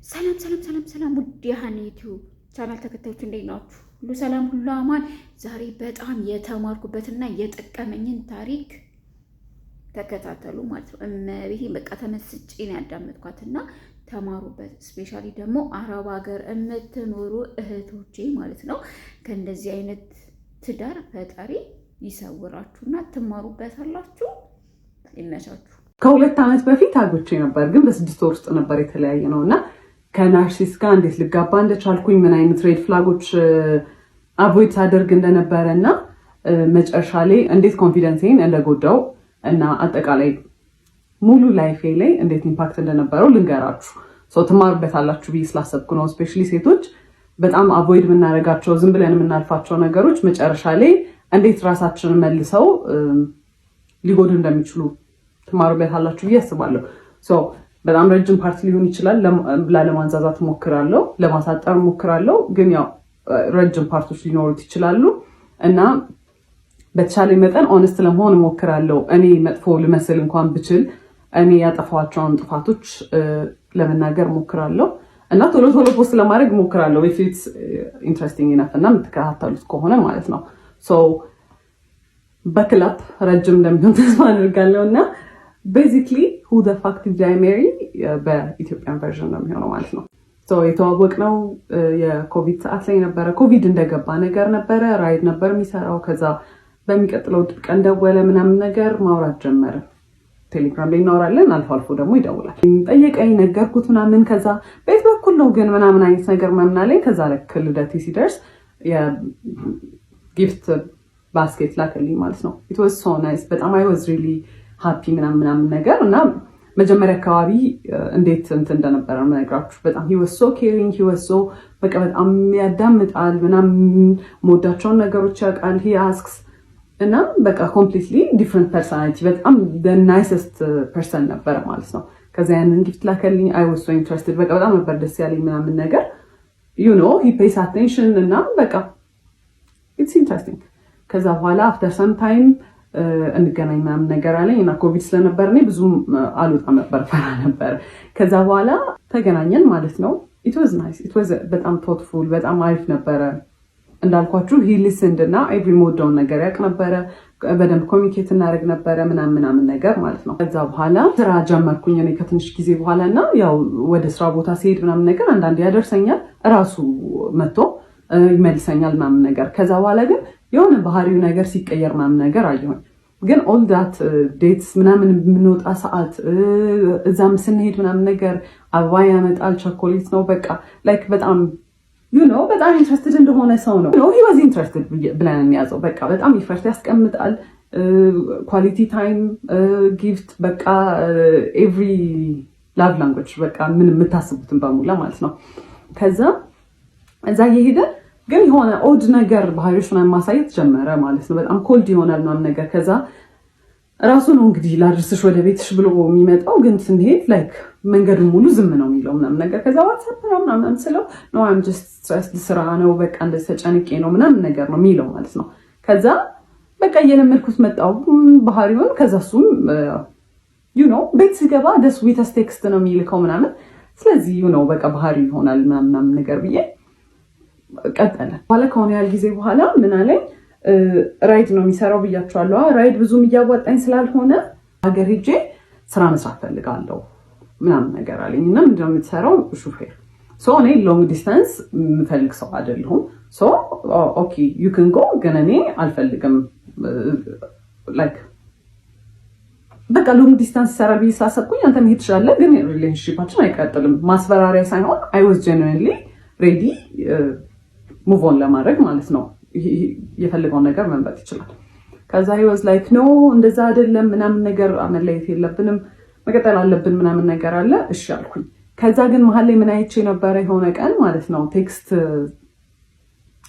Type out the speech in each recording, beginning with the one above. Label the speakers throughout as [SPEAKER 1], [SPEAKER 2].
[SPEAKER 1] ሰላም ሰላም ሰላም ሰላም ውድ ዩቲዩብ ቻናል ተከታዮች እንዴት ናችሁ? ሁሉ ሰላም ሁሉ አማን። ዛሬ በጣም የተማርኩበትና የጠቀመኝን ታሪክ ተከታተሉ ማለት ነው። እመቤቴ በቃ ተመስጬ ነው ያዳመጥኳትና ተማሩበት። ስፔሻሊ ደግሞ አረብ ሀገር የምትኖሩ እህቶቼ ማለት ነው ከእንደዚህ አይነት ትዳር ፈጣሪ ይሰውራችሁና ትማሩበታላችሁ። ይመቻችሁ።
[SPEAKER 2] ከ2 ዓመት በፊት አግብቼ ነበር፣ ግን በ6 ወር ውስጥ ነበር የተለያየ ነውና ከናርሲስ ጋር እንዴት ልጋባ እንደቻልኩኝ ምን አይነት ሬድ ፍላጎች አቮይድ ሳደርግ እንደነበረና መጨረሻ ላይ እንዴት ኮንፊደንሴን እንደጎዳው እና አጠቃላይ ሙሉ ላይፌ ላይ እንዴት ኢምፓክት እንደነበረው ልንገራችሁ። ትማሩበታላችሁ ብዬ ስላሰብኩ ነው። ስፔሻሊ ሴቶች በጣም አቮይድ የምናደርጋቸው ዝም ብለን የምናልፋቸው ነገሮች መጨረሻ ላይ እንዴት ራሳችንን መልሰው ሊጎዱ እንደሚችሉ ትማሩበታላችሁ ብዬ አስባለሁ። በጣም ረጅም ፓርት ሊሆን ይችላል። ላለማንዛዛት ሞክራለሁ፣ ለማሳጠር ሞክራለሁ። ግን ያው ረጅም ፓርቶች ሊኖሩት ይችላሉ እና በተቻለ መጠን ኦነስት ለመሆን ሞክራለሁ። እኔ መጥፎ ልመስል እንኳን ብችል እኔ ያጠፋቸውን ጥፋቶች ለመናገር ሞክራለሁ እና ቶሎ ቶሎ ፖስት ለማድረግ ሞክራለሁ። if it's interesting enough እና የምትከታተሉት ከሆነ ማለት ነው። በክላፕ ረጅም እንደሚሆን ተስፋ አድርጋለሁ እና ቤዚክሊ who the fuck did I marry በኢትዮጵያን ቨርዥን ነው የሚሆነው ማለት ነው። የተዋወቅነው የኮቪድ ሰዓት ላይ ነበረ። ኮቪድ እንደገባ ነገር ነበረ። ራይድ ነበር የሚሰራው። ከዛ በሚቀጥለው ቀን ደወለ ምናምን ነገር ማውራት ጀመረ። ቴሌግራም ላይ እናወራለን፣ አልፎ አልፎ ደግሞ ይደውላል። ጠየቀኝ፣ ነገርኩት ምናምን። ከዛ ቤት በኩል ነው ግን ምናምን አይነት ነገር ምናምን አለኝ። ከዛ ልክ ልደቴ ሲደርስ የጊፍት ባስኬት ላከልኝ ማለት ነው። it was so nice በጣም I was really happy ምናምን ነገር እና መጀመሪያ አካባቢ እንዴት እንደነበረ የምነግራችሁ በጣም he was so caring, he was so በቃ በጣም ያዳምጣል ምናምን ሞዳቸውን ነገሮች ያውቃል። he asks እና በቃ completely different personality በጣም the nicest person ነበር ማለት ነው። ከዛ ያንን ጊፍት ላከልኝ። I was so interested በቃ በጣም ነበር ደስ ያለኝ ምናምን ነገር he pays attention እና በቃ it's interesting። ከዛ በኋላ after some time እንገናኝ ምናምን ነገር አለኝ እና ኮቪድ ስለነበር እኔ ብዙም አልወጣም ነበር፣ ፈራ ነበር። ከዛ በኋላ ተገናኘን ማለት ነው። it was nice, it was በጣም thoughtful በጣም አሪፍ ነበረ። እንዳልኳችሁ he listened እና every ሞዳውን ነገር ያውቅ ነበረ። በደንብ ኮሚኒኬት እናደርግ ነበረ ምናምን ነገር ማለት ነው። ከዛ በኋላ ስራ ጀመርኩኝ እኔ ከትንሽ ጊዜ በኋላ እና ያው ወደ ስራ ቦታ ሲሄድ ምናምን ነገር አንዳንዴ ያደርሰኛል፣ እራሱ መጥቶ ይመልሰኛል ምናምን ነገር። ከዛ በኋላ ግን የሆነ ባህሪው ነገር ሲቀየር ምናምን ነገር አየሁኝ። ግን ኦል ዳት ዴትስ ምናምን የምንወጣ ሰዓት እዛም ስንሄድ ምናምን ነገር አበባ ያመጣል፣ ቸኮሌት ነው በቃ ላይክ በጣም በጣም ኢንትረስትድ እንደሆነ ሰው ነው። he was interested ብለን እንያዘው። በቃ በጣም ኢፈርት ያስቀምጣል። ኳሊቲ ታይም ጊፍት በቃ ኤቭሪ ላቭ ላንጉዌጅ በቃ ምን የምታስቡትን በሙላ ማለት ነው። ከዛ እዛ እየሄደ ግን የሆነ ኦድ ነገር ባህሪዎች ምናምን ማሳየት ጀመረ ማለት ነው። በጣም ኮልድ ይሆናል ምናምን ነገር። ከዛ ራሱ ነው እንግዲህ ላድርስሽ ወደ ቤትሽ ብሎ የሚመጣው። ግን ስንሄድ ላይክ መንገዱን ሙሉ ዝም ነው የሚለው ምናምን ነገር። ከዛ ዋትስአፕ ምናምን ስለው no I'm just stressed ስራ ነው በቃ እንደዚህ ተጨንቄ ነው ምናምን ነገር ነው የሚለው ማለት ነው። ከዛ በቃ እየለመድኩት መጣው ባህሪውን። ከዛ እሱም ቤት ሲገባ the sweetest text ነው የሚልከው ምናምን። ስለዚህ በቃ ባህሪ ይሆናል ምናምን ነገር ብዬ ቀጠለ። በኋላ ከሆነ ያህል ጊዜ በኋላ ምን አለኝ፣ ራይድ ነው የሚሰራው ብያቸዋለሁ። ራይድ ብዙም እያዋጣኝ ስላልሆነ ሀገር ሄጄ ስራ መስራት ፈልጋለሁ ምናምን ነገር አለኝ። እና ምንድነው የምትሰራው? ሹፌር። እኔ ሎንግ ዲስታንስ የምፈልግ ሰው አይደለሁም። ኦኬ ዩ ካን ጎ፣ ግን እኔ አልፈልግም ላይክ በቃ ሎንግ ዲስታንስ ይሰራል ብዬ ስላሰብኩኝ አንተ መሄድ ትችላለህ፣ ግን ሪሌሽንሺፓችን አይቀጥልም። ማስፈራሪያ ሳይሆን I was genuinely ready ሙቭ ኦን ለማድረግ ማለት ነው። የፈለገውን ነገር መምረጥ ይችላል። ከዛ he was like no እንደዛ አይደለም ምናምን ነገር፣ መለየት የለብንም መቀጠል አለብን ምናምን ነገር አለ። እሺ አልኩኝ። ከዛ ግን መሀል ላይ ምን አይቼ ነበረ የሆነ ቀን ማለት ነው ቴክስት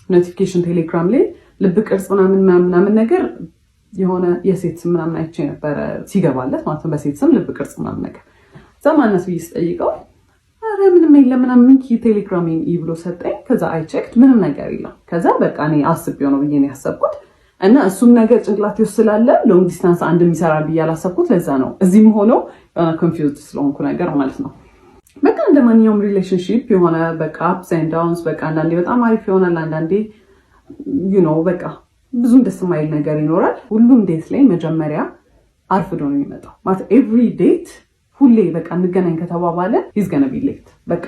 [SPEAKER 2] ኖቲፊኬሽን ቴሌግራም ላይ ልብ ቅርጽ ምናምን ነገር የሆነ የሴት ስም ምናምን አይቼ ነበረ ሲገባለት ማለት ነው። በሴት ስም ልብ ቅርጽ ምናምን ነገር ዘማነስ ብዬ ስጠይቀው አረ ምንም የለም ምናምን ቴሌግራም ብሎ ሰጠኝ። ከዛ አይ ቼክድ ምንም ነገር የለም። ከዛ በቃ እኔ አስቤው ነው ብዬ ነው ያሰብኩት እና እሱም ነገር ጭንቅላቴ ውስጥ ስላለ ሎንግ ዲስታንስ አንድ የሚሰራ ብዬ አላሰብኩት። ለዛ ነው እዚህም ሆኖ ኮንፊውዝድ ስለሆንኩ ነገር ማለት ነው። በቃ እንደማንኛውም ሪሌሽንሺፕ የሆነ በቃ አፕስ ኤንድ ዳውንስ በቃ አንዳንዴ በጣም አሪፍ ይሆናል፣ አንዳንዴ በቃ ብዙም ደስ የማይል ነገር ይኖራል። ሁሉም ዴት ላይ መጀመሪያ አርፍዶ ነው የሚመጣው ማለት ኤቭሪ ዴት ሁሌ በቃ እንገናኝ ከተባባለ ሂዝ ገነ ቢ ሌት። በቃ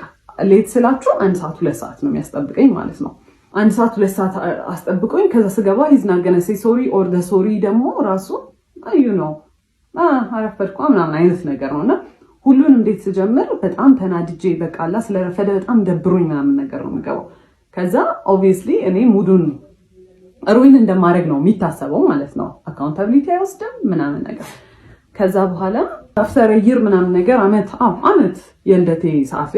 [SPEAKER 2] ሌት ስላችሁ 1 ሰዓት 2 ሰዓት ነው የሚያስጠብቀኝ ማለት ነው። 1 ሰዓት 2 ሰዓት አስጠብቆኝ ከዛ ስገባ ሂዝ ናት ገነ ሴይ ሶሪ ኦር ደ ሶሪ ደግሞ ራሱ አረፈድኩ ምናምን አይነት ነገር ነውና ሁሉንም እንዴት ስጀምር በጣም ተናድጄ በቃ አላ ስለረፈደ በጣም ደብሮኝ ምናምን ነገር ነው የምገባው። ከዛ ኦብቪየስሊ እኔ ሙዱን ሩዊን እንደማድረግ ነው የሚታሰበው ማለት ነው። አካውንታቢሊቲ አይወስድም ምናምን ነገር። ከዛ በኋላ አፍተር ይር ምናምን ነገር አመት የልደቴ ሰዓት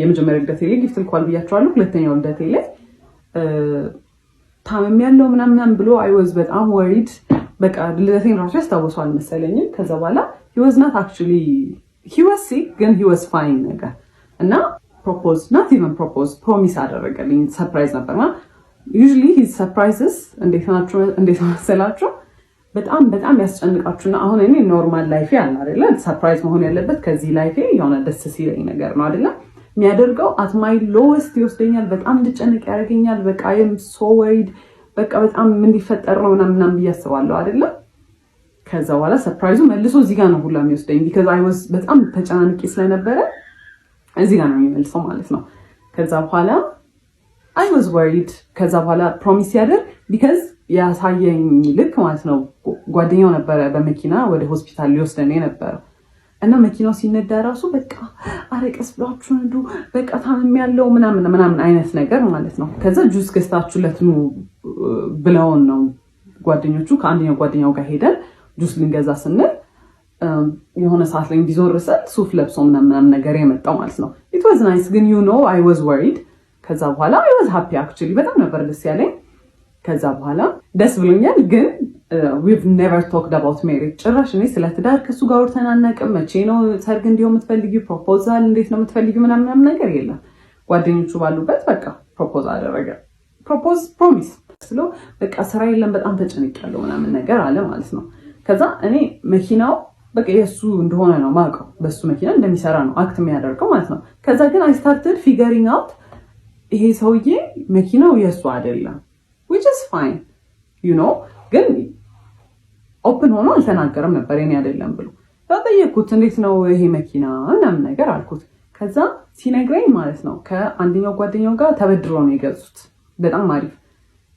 [SPEAKER 2] የመጀመሪያ ልደቴ ላይ ጊፍት ልኳል ብያቸዋለሁ። ሁለተኛው ልደቴ ላይ ታመም ያለው ምናምን ብሎ አይ ዋዝ በጣም ወሪድ። በቃ ልደቴን ራሱ ያስታውሰዋል መሰለኝም። ከዛ በኋላ he was not actually he was sick ግን he was fine ነገር እና ፕሮሚስ አደረገልኝ። ሰርፕራይዝ ነበርና usually his surprises እንዴት መሰላችሁ በጣም በጣም ያስጨንቃችሁና አሁን እኔ ኖርማል ላይፌ አለ አይደለ ሰርፕራይዝ መሆን ያለበት ከዚህ ላይፌ የሆነ ደስ ሲለኝ ነገር ነው አይደለ የሚያደርገው at my lowest ይወስደኛል። በጣም እንድጨነቅ ያደርገኛል። በቃ I am so worried በቃ በጣም ምን ሊፈጠር ነው ምናምን ብዬ አስባለሁ አይደለ። ከዛ በኋላ ሰርፕራይዙ መልሶ እዚህ ጋር ነው ሁላ የሚወስደኝ because I was በጣም ተጨናንቄ ስለነበረ እዚህ ጋር ነው የሚመልሰው ማለት ነው። ከዛ በኋላ I was worried። ከዛ በኋላ ፕሮሚስ ያደርግ because ያሳየኝ ልክ ማለት ነው ጓደኛው ነበረ በመኪና ወደ ሆስፒታል ሊወስደኝ ነበር እና መኪናው ሲነዳ ራሱ በቃ አረቀስ ብላችሁ እንዱ በቃ ታመም ያለው ምናምን አይነት ነገር ማለት ነው። ከዛ ጁስ ገዝታችሁለት ነው ብለውን ነው ጓደኞቹ ከአንደኛው ጓደኛው ጋር ሄደን ጁስ ልንገዛ ስንል የሆነ ሰዓት ላይ እንዲዞር ሰል ሱፍ ለብሶ ምናምን ነገር የመጣው ማለት ነው። it was nice ግን I was worried። ከዛ በኋላ I was happy actually በጣም ነበር ደስ ያለኝ። ከዛ በኋላ ደስ ብሎኛል ግን we've never talked about marriage። ጭራሽ እኔ ስለ ትዳር ከሱ ጋር ወርተን አናውቅም። መቼ ነው ሰርግ እንዲሁ የምትፈልጊው ፕሮፖዛል እንዴት ነው የምትፈልጊው ምናምን ነገር የለም። ጓደኞቹ ባሉበት በቃ ፕሮፖዝ አደረገ። ፕሮሚስ ስለ በቃ ስራ የለም በጣም ተጨንቄያለሁ ምናምን ነገር አለ ማለት ነው። ከዛ እኔ መኪናው በቃ የሱ እንደሆነ ነው ማውቀው በሱ መኪና እንደሚሰራ ነው አክት የሚያደርገው ማለት ነው። ከዛ ግን I started figuring out ይሄ ሰውዬ መኪናው የሱ አይደለም which is fine ግን ኦፕን ሆኖ አልተናገረም ነበር የኔ አይደለም ብሎ። ተጠየቅኩት እንዴት ነው ይሄ መኪና ምናምን ነገር አልኩት። ከዛ ሲነግረኝ ማለት ነው ከአንደኛው ጓደኛው ጋር ተበድሮ ነው የገዙት። በጣም አሪፍ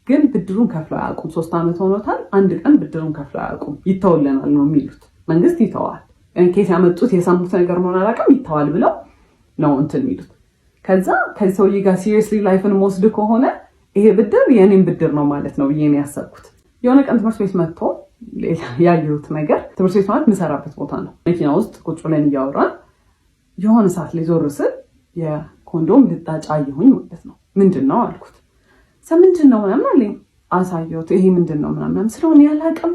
[SPEAKER 2] ግን ብድሩን ከፍለው አያውቁም። 3 ዓመት ሆኖታል። አንድ ቀን ብድሩን ከፍለው አያውቁም። ይተውልናል ነው የሚሉት። መንግስት ይተዋል ኬስ ያመጡት የሰሙት ነገር ነው አላውቅም ይተዋል ብለው ነው እንትን የሚሉት። ከዛ ከዚህ ሰውዬ ጋር ሲሪየስሊ ላይፍን ወስድ ከሆነ ይሄ ብድር የኔን ብድር ነው ማለት ነው ብዬ ነው ያሰብኩት። የሆነ ቀን ትምህርት ቤት መጥቶ ያየሁት ነገር ትምህርት ቤት ማለት የምሰራበት ቦታ ነው። መኪና ውስጥ ቁጭ ብለን እያወራን የሆነ ሰዓት ላይ ዞር ስል የኮንዶም ልጣጭ አየሁኝ ማለት ነው። ምንድን ነው አልኩት። ምንድን ነው ምናምን አለኝ። አሳየሁት። ይሄ ምንድን ነው ምናምን ስለሆነ ያላቅም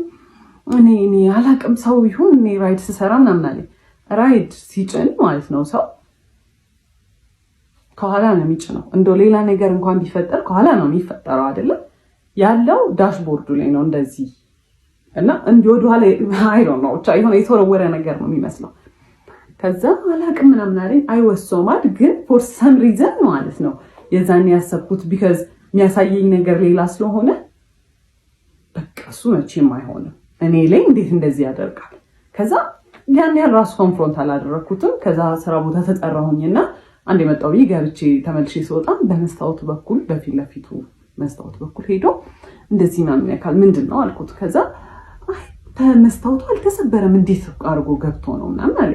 [SPEAKER 2] እኔ ያላቅም ሰው ይሁን እኔ ራይድ ስሰራ ምናምን አለኝ። ራይድ ሲጭን ማለት ነው ሰው ከኋላ ነው የሚጭነው። እንደው ሌላ ነገር እንኳን ቢፈጠር ከኋላ ነው የሚፈጠረው አይደለም ያለው ዳሽቦርዱ ላይ ነው እንደዚህ እና እንዲወዱ ኋላ አይሮ ነው ብቻ የሆነ የተወረወረ ነገር ነው የሚመስለው። ከዛ አላቅም ምናምን አለኝ። አይወሶማል ግን ፎር ሰም ሪዘን ማለት ነው የዛን ያሰብኩት ቢካዝ የሚያሳየኝ ነገር ሌላ ስለሆነ በቃ እሱ መቼም አይሆንም እኔ ላይ እንዴት እንደዚህ ያደርጋል። ከዛ ያን ያህል ራሱ ኮንፍሮንት አላደረኩትም። ከዛ ስራ ቦታ ተጠራሁኝና አንድ የመጣው ገብቼ ተመልሼ ስወጣ በመስታወቱ በኩል በፊት ለፊቱ መስታወቱ በኩል ሄዶ እንደዚህ ምናምን ያካል ምንድን ነው አልኩት። ከዛ መስታወቱ አልተሰበረም እንዴት አድርጎ ገብቶ ነው ምናምን አለ።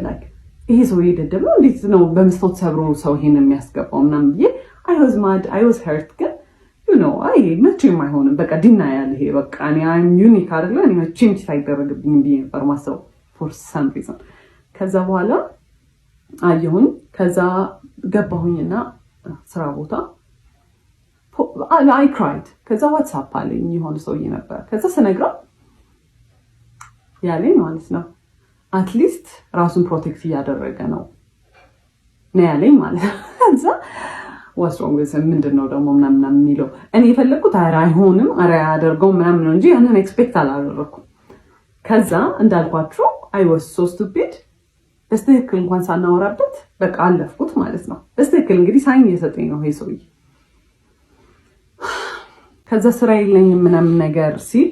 [SPEAKER 2] ላይክ ይሄ ሰው የደደብ ነው እንዴት ነው በመስታወት ሰብሮ ሰው ይሄን የሚያስገባው ምናምን ብዬ I was mad I was hurt ግን አይ መቼም አይሆንም በቃ ዲና ያለ ይሄ በቃ እኔ I'm unique አይደለ እኔ መቼም ሳይደረግብኝ ብዬ ነበር ማሰብ for some reason። ከዛ በኋላ አየሁኝ። ከዛ ገባሁኝና ስራ ቦታ I cried። ከዛ ዋትስአፕ አለኝ የሆነ ሰውዬ ነበር። ከዛ ስነግረው ያለኝ ማለት ነው አትሊስት ራሱን ፕሮቴክት እያደረገ ነው ያለኝ ማለት ነው። ከዛ what's wrong with him ምንድነው ደግሞ ምናምን የሚለው እኔ የፈለኩት አይሆንም አያደርገው ምናምን ነው እንጂ ያንን ኤክስፔክት አላደረኩም። ከዛ እንዳልኳችሁ I was so stupid በስትክክል እንኳን ሳናወራበት በቃ አለፍኩት ማለት ነው። በስትክክል እንግዲህ ሳይን እየሰጠኝ ነው ይሄ ሰውዬ። ከዛ ስራ የለኝም ምናምን ነገር ሲል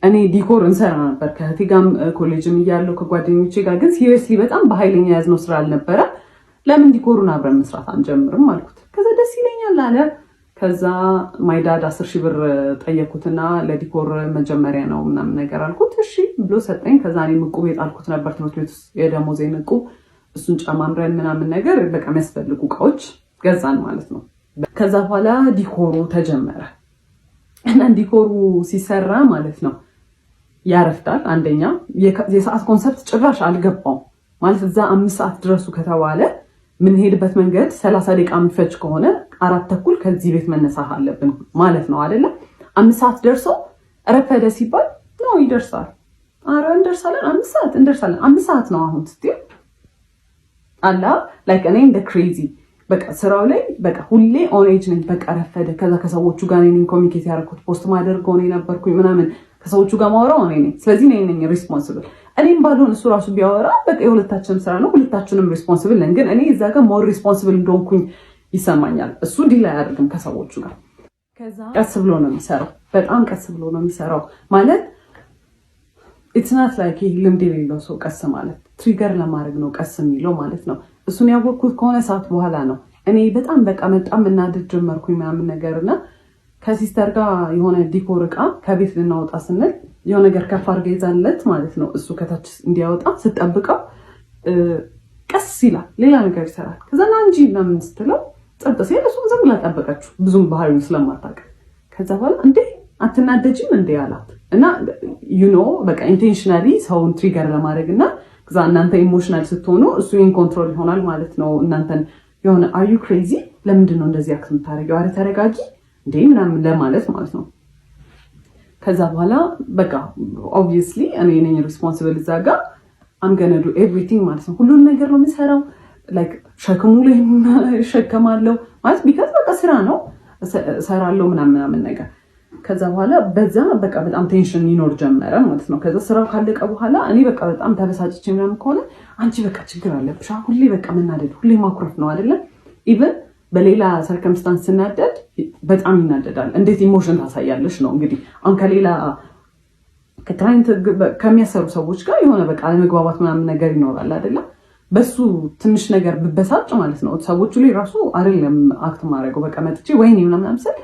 [SPEAKER 2] እኔ ዲኮር እንሰራ ነበር ከእህቴ ጋርም ኮሌጅም እያለሁ ከጓደኞቼ ጋር፣ ግን ሲሪየስሊ በጣም በኃይለኛ ያዝነው ስራ አልነበረ። ለምን ዲኮሩን አብረን መስራት አንጀምርም አልኩት። ከዛ ደስ ይለኛል አለ። ከዛ ማይዳድ 10,000 ብር ጠየኩትና ለዲኮር መጀመሪያ ነው ምናምን ነገር አልኩት። እሺ ብሎ ሰጠኝ። ከዛ እኔ ዕቁብ የጣልኩት ነበር ትምህርት ቤት ውስጥ የደሞዜን ዕቁብ፣ እሱን ጨማምረን ምናምን ነገር በቃ የሚያስፈልጉ እቃዎች ገዛን ማለት ነው። ከዛ በኋላ ዲኮሩ ተጀመረ እና ዲኮሩ ሲሰራ ማለት ነው ያረፍዳል። አንደኛ የሰዓት ኮንሰፕት ጭራሽ አልገባው ማለት እዛ 5 ሰዓት ድረሱ ከተባለ ምንሄድበት መንገድ 30 ደቂቃ የሚፈጅ ከሆነ 4:30 ከዚህ ቤት መነሳት አለብን ማለት ነው አይደለ? 5 ሰዓት ደርሶ ረፈደ ሲባል ነው ይደርሳል። አረ እንደርሳለን፣ 5 ሰዓት እንደርሳለን። 5 ሰዓት ነው አሁን ስትይ አላ ላይክ እኔ እንደ ክሬዚ በቃ ስራው ላይ በቃ ሁሌ ኦን ኤጅ ነኝ። በቃ ረፈደ። ከዛ ከሰዎቹ ጋር ነኝ ኮሚኒኬት ያደረኩት፣ ፖስት ማደርገው እኔ ነበርኩኝ ምናምን፣ ከሰዎቹ ጋር ማወራው እኔ ነኝ። ስለዚህ ነኝ ሪስፖንሲብል። እኔም ባልሆን እሱ ራሱ ቢያወራ በቃ የሁለታችንም ስራ ነው፣ ሁለታችንም ሪስፖንሲብል ነን። ግን እኔ እዛ ጋር ሞር ሪስፖንሲብል እንደሆንኩኝ ይሰማኛል። እሱ ዲል አያደርግም ከሰዎቹ ጋር። ከዛ ቀስ ብሎ ነው የሚሰራው፣ በጣም ቀስ ብሎ ነው የሚሰራው። ማለት ኢትስ ናት ላይክ ይሄ ልምድ የሌለው ሰው ቀስ ማለት ትሪገር ለማድረግ ነው ቀስ የሚለው ማለት ነው። እሱን ያወቅኩት ከሆነ ሰዓት በኋላ ነው። እኔ በጣም በቃ በጣም እናድድ ጀመርኩኝ ምናምን ነገርና ከሲስተር ጋር የሆነ ዲኮር እቃ ከቤት ልናወጣ ስንል የሆነ ነገር ከፍ አድርጋ ይዛለት ማለት ነው። እሱ ከታች እንዲያወጣ ስጠብቀው ቀስ ይላል፣ ሌላ ነገር ይሰራል። ከዛ ና እንጂ ምናምን ስትለው ጸጥ ሲል እሱም ዝም ብላ ጠበቀችው፣ ብዙም ባህሪውን ስለማታውቅ። ከዛ በኋላ እንዴ አትናደጂም እንዴ አላት እና በቃ ኢንቴንሽናሊ ሰውን ትሪገር ለማድረግ እና ከዛ እናንተ ኢሞሽናል ስትሆኑ እሱ ኢን ኮንትሮል ይሆናል ማለት ነው። እናንተን የሆነ አር ዩ ክሬዚ ለምንድን ነው እንደዚህ አክት የምታደርጊው? አረ ተረጋጊ እንዴ ምናምን ለማለት ማለት ነው። ከዛ በኋላ በቃ ኦብቪየስሊ እኔ ነኝ ሪስፖንሲብል እዛ ጋር አም ገነ ዱ ኤቭሪቲንግ ማለት ነው። ሁሉን ነገር ነው የምሰራው። ላይክ ሸክሙ ላይ እሸከማለሁ ማለት ቢካዝ በቃ ስራ ነው እሰራለሁ ምናምን ነገር። ከዛ በኋላ በዛ በቃ በጣም ቴንሽን ይኖር ጀመረ ማለት ነው። ከዛ ስራው ካለቀ በኋላ እኔ በቃ በጣም ተበሳጭቼ ምናምን ከሆነ አንቺ በቃ ችግር አለብሽ ሁሌ በቃ መናደድ ሁሌ ማኩረፍ ነው አይደለም። ኢቨን በሌላ ሰርከምስታንስ ስናደድ በጣም ይናደዳል። እንዴት ኢሞሽን ታሳያለሽ ነው እንግዲህ። አሁን ከሌላ ከክላይንት ከሚያሰሩ ሰዎች ጋር የሆነ በቃ አለመግባባት ምናምን ነገር ይኖራል አይደለም። በሱ ትንሽ ነገር ብበሳጭ ማለት ነው ሰዎቹ ላይ ራሱ አይደለም አክት ማድረገው በቃ መጥቼ ወይኔ ምናምን ስል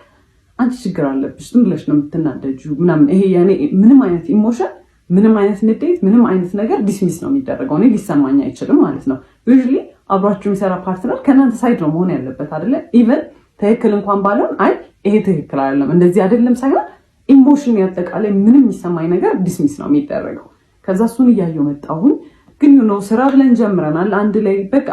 [SPEAKER 2] አንቺ ችግር አለብሽ ዝም ብለሽ ነው የምትናደጂው ምናምን። ይሄ ያኔ ምንም አይነት ኢሞሽን ምንም አይነት ንዴት ምንም አይነት ነገር ዲስሚስ ነው የሚደረገው። እኔ ሊሰማኝ አይችልም ማለት ነው። ዩዥሊ አብራችሁ የሚሰራ ፓርትነር ከእናንተ ሳይድ ነው መሆን ያለበት አይደለ? ኢቨን ትክክል እንኳን ባልሆን አይ ይሄ ትክክል አይደለም እንደዚህ አይደለም ሳይሆን ኢሞሽን ያጠቃላይ ምንም የሚሰማኝ ነገር ዲስሚስ ነው የሚደረገው። ከዛ እሱን እያየሁ መጣሁኝ። ግን ስራ ብለን ጀምረናል አንድ ላይ በቃ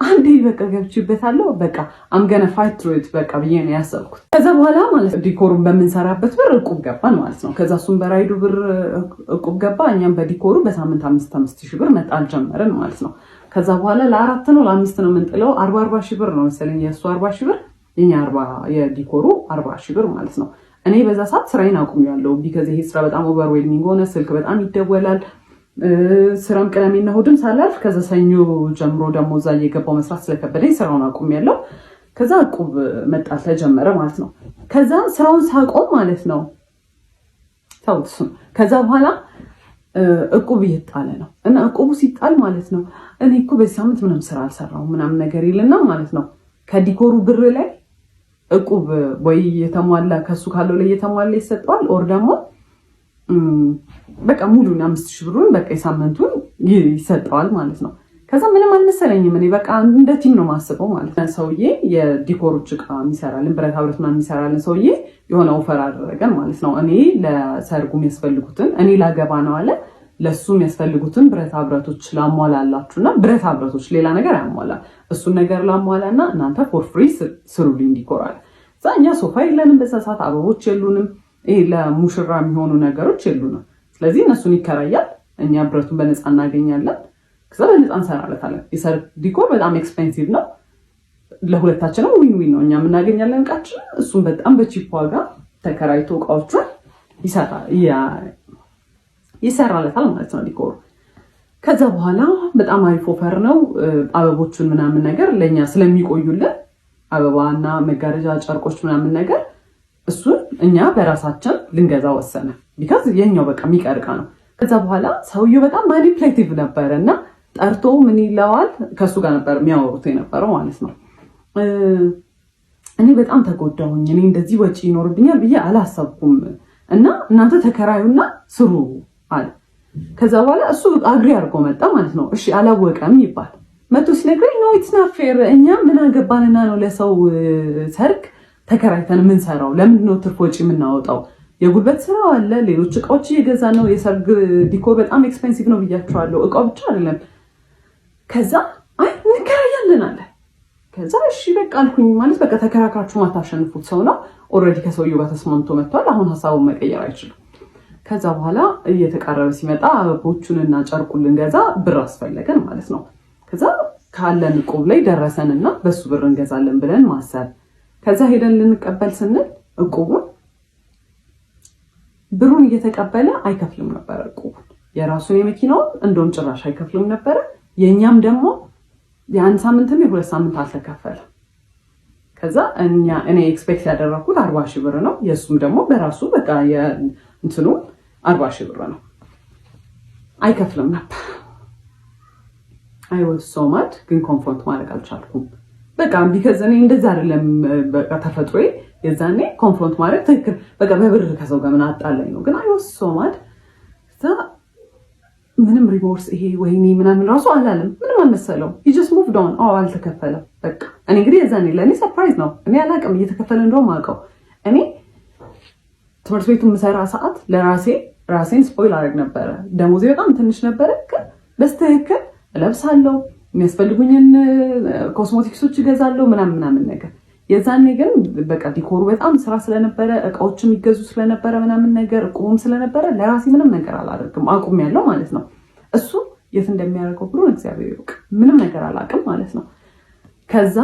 [SPEAKER 2] አንዴ በቃ ገብቼበታለሁ በቃ አምገነ ፋይት ትሩ ኢት በቃ ብዬ ነው ያሰብኩት። ከዛ በኋላ ማለት ዲኮሩን በምንሰራበት ብር ዕቁብ ገባን ማለት ነው። ከዛ እሱን በራይዱ ብር ዕቁብ ገባ፣ እኛም በዲኮሩ በሳምንት 5,000 ብር መጣል ጀመርን ማለት ነው። ከዛ በኋላ ለ4 ነው ለ5 ነው የምንጥለው 40 ሺህ ብር ነው መሰለኝ የእሱ 40 ሺህ ብር የኛ የዲኮሩ 40 ሺህ ብር ማለት ነው። እኔ በዛ ሰዓት ስራዬን አቁሜያለሁ። ቢካዝ ይሄ ስራ በጣም ኦቨርዌልሚንግ ሆነ። ስልክ በጣም ይደወላል። ስራም ቅዳሜና እሑድም ሳላልፍ ከዛ ሰኞ ጀምሮ ደግሞ እዛ እየገባው መስራት ስለከበደኝ ስራውን አቁሜያለሁ። ከዛ ዕቁብ መጣል ተጀመረ ማለት ነው። ከዛ ስራውን ሳቆም ማለት ነው ታውቁት። ከዛ በኋላ ዕቁብ እየጣለ ነው እና ዕቁቡ ሲጣል ማለት ነው እኔ እኮ በዚህ ሳምንት ምንም ስራ አልሰራሁም ምናምን ነገር ይልና ማለት ነው ከዲኮሩ ብር ላይ ዕቁብ ወይ የተሟላ ከሱ ካለው ላይ የተሟላ ይሰጠዋል ኦር ደግሞ በቃ ሙሉን 5,000 ብሩን በቃ የሳምንቱን ይሰጠዋል ማለት ነው። ከዛ ምንም አልመሰለኝም። እኔ በቃ እንደ ቲም ነው ማስበው ማለት ነው። ሰውዬ የዲኮሮች ዕቃ የሚሰራልን ብረታ ብረት ምናምን የሚሰራልን ሰውዬ የሆነ ኦፈር አደረገን ማለት ነው። እኔ ለሰርጉ የሚያስፈልጉትን እኔ ላገባ ነው አለ ለሱ የሚያስፈልጉትን ብረታ ብረቶች ላሟላላችሁና ብረታ ብረቶች ሌላ ነገር አያሟላል እሱን ነገር ላሟላና እናንተ ፎር ፍሪ ስሩልኝ ዲኮር አለ። እዛ እኛ ሶፋ የለንም በዛ ሰዓት አበቦች የሉንም። ይሄ ለሙሽራ የሚሆኑ ነገሮች የሉንም። ስለዚህ እነሱን ይከራያል፣ እኛ ብረቱን በነፃ እናገኛለን። ከዛ በነፃ እንሰራለታለን። የሰርግ ዲኮር በጣም ኤክስፔንሲቭ ነው። ለሁለታችንም ዊን ዊን ነው። እኛም እናገኛለን እቃችን፣ እሱም በጣም በቺፕ ዋጋ ተከራይቶ እቃዎቹን ይሰራለታል ማለት ነው ዲኮሩ። ከዛ በኋላ በጣም አሪፍ ኦፈር ነው። አበቦቹን ምናምን ነገር ለእኛ ስለሚቆዩልን አበባና መጋረጃ ጨርቆች ምናምን ነገር እሱን እኛ በራሳችን ልንገዛ ወሰነ። ቢካዝ የኛው በቃ የሚቀርቃ ነው። ከዛ በኋላ ሰውየው በጣም ማኒፕሌቲቭ ነበረ እና ጠርቶ ምን ይለዋል፣ ከእሱ ጋር ነበር የሚያወሩት የነበረው ማለት ነው። እኔ በጣም ተጎዳሁኝ፣ እኔ እንደዚህ ወጪ ይኖርብኛል ብዬ አላሰብኩም እና እናንተ ተከራዩና ስሩ አለ። ከዛ በኋላ እሱ አግሪ አድርጎ መጣ ማለት ነው። እሺ አላወቀም ይባል መቶ ሲነግረኝ ነው ኢትስ ናት ፌር፣ እኛ ምን አገባንና ነው ለሰው ሰርግ ተከራይተን የምንሰራው? ለምንድን ነው ትርፍ ወጪ የምናወጣው? የጉልበት ስራው አለ፣ ሌሎች እቃዎች እየገዛ ነው። የሰርግ ዲኮር በጣም ኤክስፔንሲቭ ነው ብያቸዋለሁ። እቃው ብቻ አይደለም። ከዛ አይ እንከራያለን አለ። ከዛ እሺ በቃ አልኩኝ። ማለት በቃ ተከራክራችሁ ማታሸንፉት ሰው ነው። ኦልሬዲ ከሰውየው ጋር ተስማምቶ መጥቷል። አሁን ሀሳቡን መቀየር አይችልም። ከዛ በኋላ እየተቃረበ ሲመጣ አበቦቹንና ጨርቁን ልንገዛ ብር አስፈለገን ማለት ነው። ከዛ ካለን እቁብ ላይ ደረሰንና በሱ ብር እንገዛለን ብለን ማሰብ። ከዛ ሄደን ልንቀበል ስንል እቁቡን ብሩን እየተቀበለ አይከፍልም ነበር። እቁቡን የራሱን የመኪናውን እንደውም ጭራሽ አይከፍልም ነበረ። የእኛም ደግሞ የአንድ ሳምንትም የሁለት ሳምንት አልተከፈለ። ከዛ እኔ ኤክስፔክት ያደረኩት 40 ሺህ ብር ነው። የእሱም ደግሞ በራሱ በቃ እንትኑ 40 ሺህ ብር ነው። አይከፍልም ነበር። አይ ዋዝ ሶ ማድ፣ ግን ኮንፍሮንት ማድረግ አልቻልኩም። በቃ ቢከዝ እኔ እንደዛ አይደለም በቃ ተፈጥሮዬ። የዛኔ ኮንፍሮንት ማድረግ ትክክል በቃ በብር ከሰው ጋር ምን አጣላኝ ነው። ግን አይ ዋዝ ሶ ማድ። ምንም ሪሞርስ ይሄ ወይኔ ምናምን ራሱ አላለም። ምንም አልመሰለው። ሂ ጀስት ሙቭድ ኦን። አልተከፈለም በቃ። እኔ እንግዲህ የዛኔ ለእኔ ሰርፕራይዝ ነው። እኔ አላውቅም እየተከፈለ እንደውም አውቀው። እኔ ትምህርት ቤቱ የምሰራ ሰዓት ራሴን ስፖይል አደረግ ነበረ። ደሞዜ በጣም ትንሽ ነበረ፣ ግን በስትክክል እለብሳለሁ፣ የሚያስፈልጉኝን ኮስሞቲክሶች እገዛለሁ ምናምን ነገር። የዛኔ ግን በቃ ዲኮሩ በጣም ስራ ስለነበረ፣ እቃዎች የሚገዙ ስለነበረ ምናምን ነገር፣ እቁቡም ስለነበረ ለራሴ ምንም ነገር አላደርግም። አቁሜያለሁ ማለት ነው። እሱ የት እንደሚያደርገው ብሎ እግዚአብሔር ይወቅ። ምንም ነገር አላውቅም ማለት ነው። ከዛ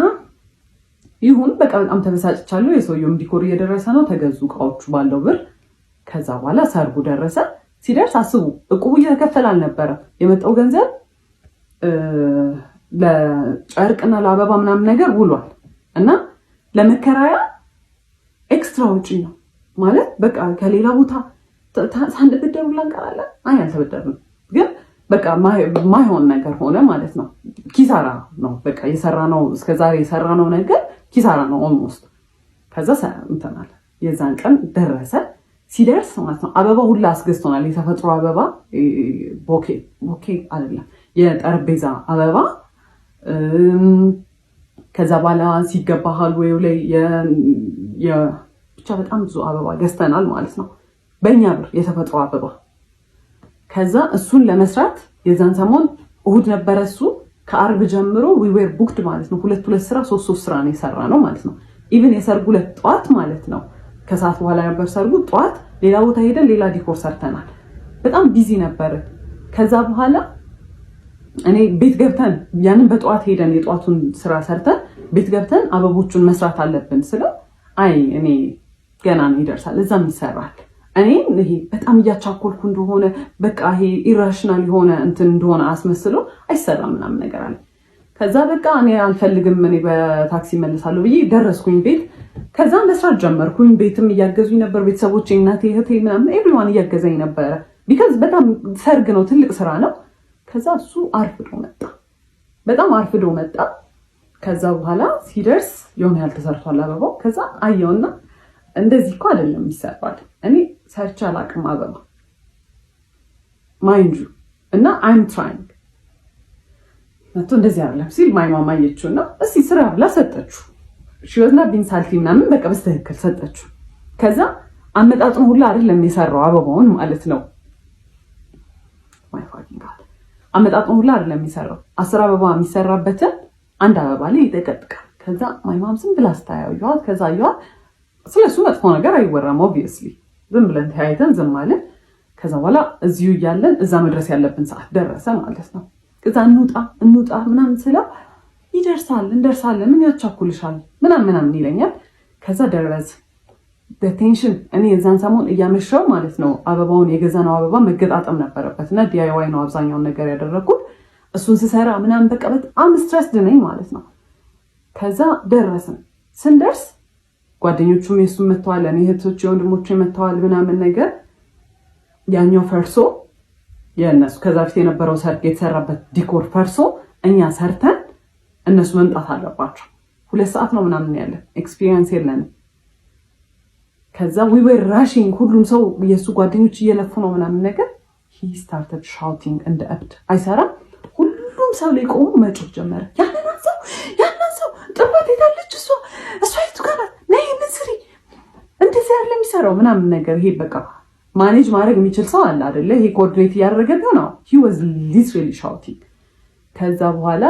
[SPEAKER 2] ይሁን በቃ በጣም ተበሳጭቻለሁ። የሰውየውም ዲኮር እየደረሰ ነው፣ ተገዙ እቃዎቹ ባለው ብር። ከዛ በኋላ ሰርጉ ደረሰ። ሲደርስ አስቡ፣ እቁቡ እየተከፈለ አልነበረም። የመጣው ገንዘብ ለጨርቅና ለአበባ ምናምን ነገር ውሏል እና ለመከራያ ኤክስትራ ውጪ ነው ማለት በቃ ከሌላ ቦታ ሳንበደሩ ላንቀራለን። አይ አልተበደርንም፣ ግን በቃ ማይሆን ነገር ሆነ ማለት ነው። ኪሳራ ነው በቃ የሰራነው እስከዛሬ የሰራነው ነገር ኪሳራ ነው ኦልሞስት። ከዛ እንተናል። የዛን ቀን ደረሰ። ሲደርስ ማለት ነው አበባ ሁላ አስገዝቶናል። የተፈጥሮ አበባ ቦኬ አይደለም የጠረጴዛ አበባ። ከዛ በኋላ ሲገባ ሃልዌው ላይ ብቻ በጣም ብዙ አበባ ገዝተናል ማለት ነው በእኛ ብር የተፈጥሮ አበባ። ከዛ እሱን ለመስራት የዛን ሰሞን እሁድ ነበረ። እሱ ከአርብ ጀምሮ ዊ ዌር ቡክድ ማለት ነው። ሁለት ስራ ሶስት ስራ ነው የሰራ ነው ማለት ነው። ኢቭን የሰርጉ ዕለት ጠዋት ማለት ነው፣ ከሰዓት በኋላ ነበር ሰርጉ። ጠዋት ሌላ ቦታ ሄደን ሌላ ዲኮር ሰርተናል። በጣም ቢዚ ነበር። ከዛ በኋላ እኔ ቤት ገብተን ያንን በጠዋት ሄደን የጠዋቱን ስራ ሰርተን ቤት ገብተን አበቦቹን መስራት አለብን ስለው አይ እኔ ገና ነው ይደርሳል፣ እዛም ይሰራል። እኔ ይሄ በጣም እያቻኮልኩ እንደሆነ በቃ ይሄ ኢራሽናል የሆነ እንትን እንደሆነ አስመስሎ አይሰራም ምናምን ነገር አለ። ከዛ በቃ እኔ አልፈልግም፣ እኔ በታክሲ መልሳለሁ ብዬ ደረስኩኝ ቤት። ከዛ መስራት ጀመርኩኝ። ቤትም እያገዙኝ ነበር ቤተሰቦቼ፣ እናቴ፣ እህቴ ምናምን ኤቭሪዋን እያገዘኝ ነበረ። ቢካዝ በጣም ሰርግ ነው፣ ትልቅ ስራ ነው። ከዛ እሱ አርፍዶ መጣ፣ በጣም አርፍዶ መጣ። ከዛ በኋላ ሲደርስ የሆነ ያህል ተሰርቷል አበባው። ከዛ አየውና እንደዚህ እኮ አይደለም ይሰራል፣ እኔ ሰርቼ አላውቅም አበባ ማይንዱ እና አይም ትራይንግ መቶ እንደዚህ አይደለም ሲል ማይ ማማ አየችውና እስኪ ስራ ብላ ሰጠችው። ሽወዝና ቢንሳልቲ ምናምን በቃ በስተክክል ሰጠችው። ከዛ አመጣጡን ሁላ አይደለም የሰራው አበባውን ማለት ነው። ማይ ፋኪንግ ጋድ አመጣጡን ሁላ አይደለም የሰራው። 10 አበባ የሚሰራበትን አንድ አበባ ላይ ይጠቀጥቃል። ከዛ ማይ ማም ዝም ብላ ስታያዩት፣ ከዛ ያዩት ስለሱ መጥፎ ነገር አይወራም ኦብቪየስሊ፣ ዝም ብለን ተያይተን ዝም ማለት። ከዛ በኋላ እዚሁ እያለን እዛ መድረስ ያለብን ሰዓት ደረሰ ማለት ነው። ከዛ እንውጣ ምናምን ስለው ይደርሳል እንደርሳለን፣ ምን ያቻኩልሻል ምናምን ይለኛል። ከዛ ደረስ በቴንሽን እኔ የዛን ሰሞን እያመሸው ማለት ነው አበባውን የገዛነው አበባ መገጣጠም ነበረበት እና DIY ነው አብዛኛውን ነገር ያደረኩት። እሱን ስሰራ ምናምን በቃ በጣም ስትረስ ነኝ ማለት ነው። ከዛ ደረስን። ስንደርስ ጓደኞቹም የሱም መተዋል፣ እኔ እህቶቼ ወንድሞቼ መተዋል ምናምን ነገር ያኛው ፈርሶ የነሱ ከዛ በፊት የነበረው ሰርግ የተሰራበት ዲኮር ፈርሶ እኛ ሰርተን እነሱ መምጣት አለባቸው። 2 ሰዓት ነው ምናምን ያለን ኤክስፒሪየንስ የለንም። ከዛ we were rushing ሁሉም ሰው የሱ ጓደኞች እየለፉ ነው ምናምን ነገር he started shouting እንደ እብድ አይሰራም። ሁሉም ሰው ላይ ቆሞ መጮህ ጀመረ። ያንን ሰው ጥባት ሄዳለች እሷ የቱ ጋር ናት ነይ እንስሪ እንደዚህ ያለ የሚሰራው ምናምን ነገር ይሄ በቃ ማኔጅ ማድረግ የሚችል ሰው አለ አይደለ? ይሄ ኮኦርዲኔት እያደረገ ነው። he was literally shouting። ከዛ በኋላ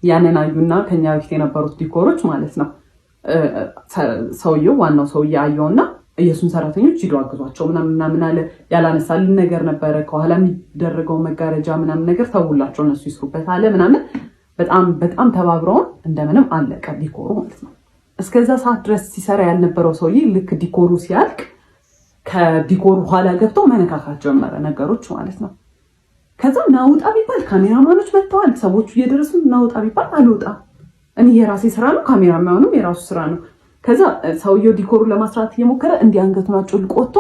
[SPEAKER 2] ያንን አዩና ከኛ በፊት የነበሩት ዲኮሮች ማለት ነው ሰውየው ዋናው ሰውዬ አየውና የሱን ሰራተኞች ሂዱ አግዟቸው ምናምን አለ። ያላነሳልን ነገር ነበረ ከኋላ የሚደረገው መጋረጃ ምናምን ነገር ተውላቸው እነሱ ይስሩበት አለ ምናምን። በጣም ተባብረውን እንደምንም አለቀ ዲኮሩ ማለት ነው። እስከዛ ሰዓት ድረስ ሲሰራ ያልነበረው ሰውዬ ልክ ዲኮሩ ሲያልቅ ከዲኮሩ ኋላ ገብቶ መነካካት ጀመረ ነገሮች ማለት ነው። ከዛ ናውጣ ቢባል ካሜራማኖች መጥተዋል፣ ሰዎቹ እየደረሱ ናውጣ ቢባል አልወጣም። እኔ የራሴ ስራ ነው፣ ካሜራማኑም የራሱ ስራ ነው። ከዛ ሰውየው ዲኮሩን ለማስራት እየሞከረ እንዲያንገቱን አጮልቆ ወጥቶ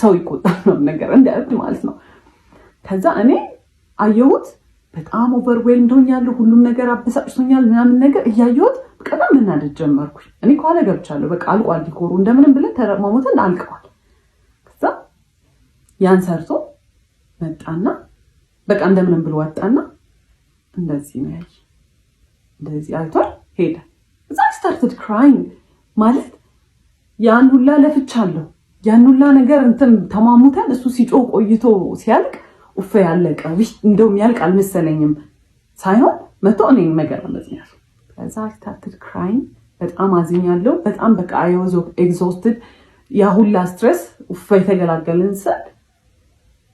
[SPEAKER 2] ሰው ይቆጣል ነው ነገር እንደ እብድ ማለት ነው። ከዛ እኔ አየሁት በጣም ኦቨርዌልምድ ሆኛለሁ፣ ሁሉም ነገር አበሳጭቶኛል ምናምን ነገር እያየሁት በጣም መናደድ ጀመርኩኝ። እኔ ከኋላ ገብቻለሁ፣ በቃ አልቋል ዲኮሩ እንደምንም ብለን ተረማሞተን አልቀዋል። ከዛ ያን ሰርቶ መጣና በቃ እንደምንም ብሎ ወጣና እንደዚህ ነው ያይ እንደዚህ አይቷል ሄደ። እዛ started crying ማለት ያን ሁላ ለፍቻለሁ፣ ያን ሁላ ነገር እንትን ተማሙተን እሱ ሲጮህ ቆይቶ ሲያልቅ ኡፍ ያለቀ እንደውም ያልቅ አልመሰለኝም ሳይሆን መቶ እኔን መገረመኝ ነው። ከዛ started crying በጣም አዝኛለሁ። በጣም በቃ I was exhausted። ያ ሁላ ስትሬስ ኡፍ የተገላገልን ሰዓት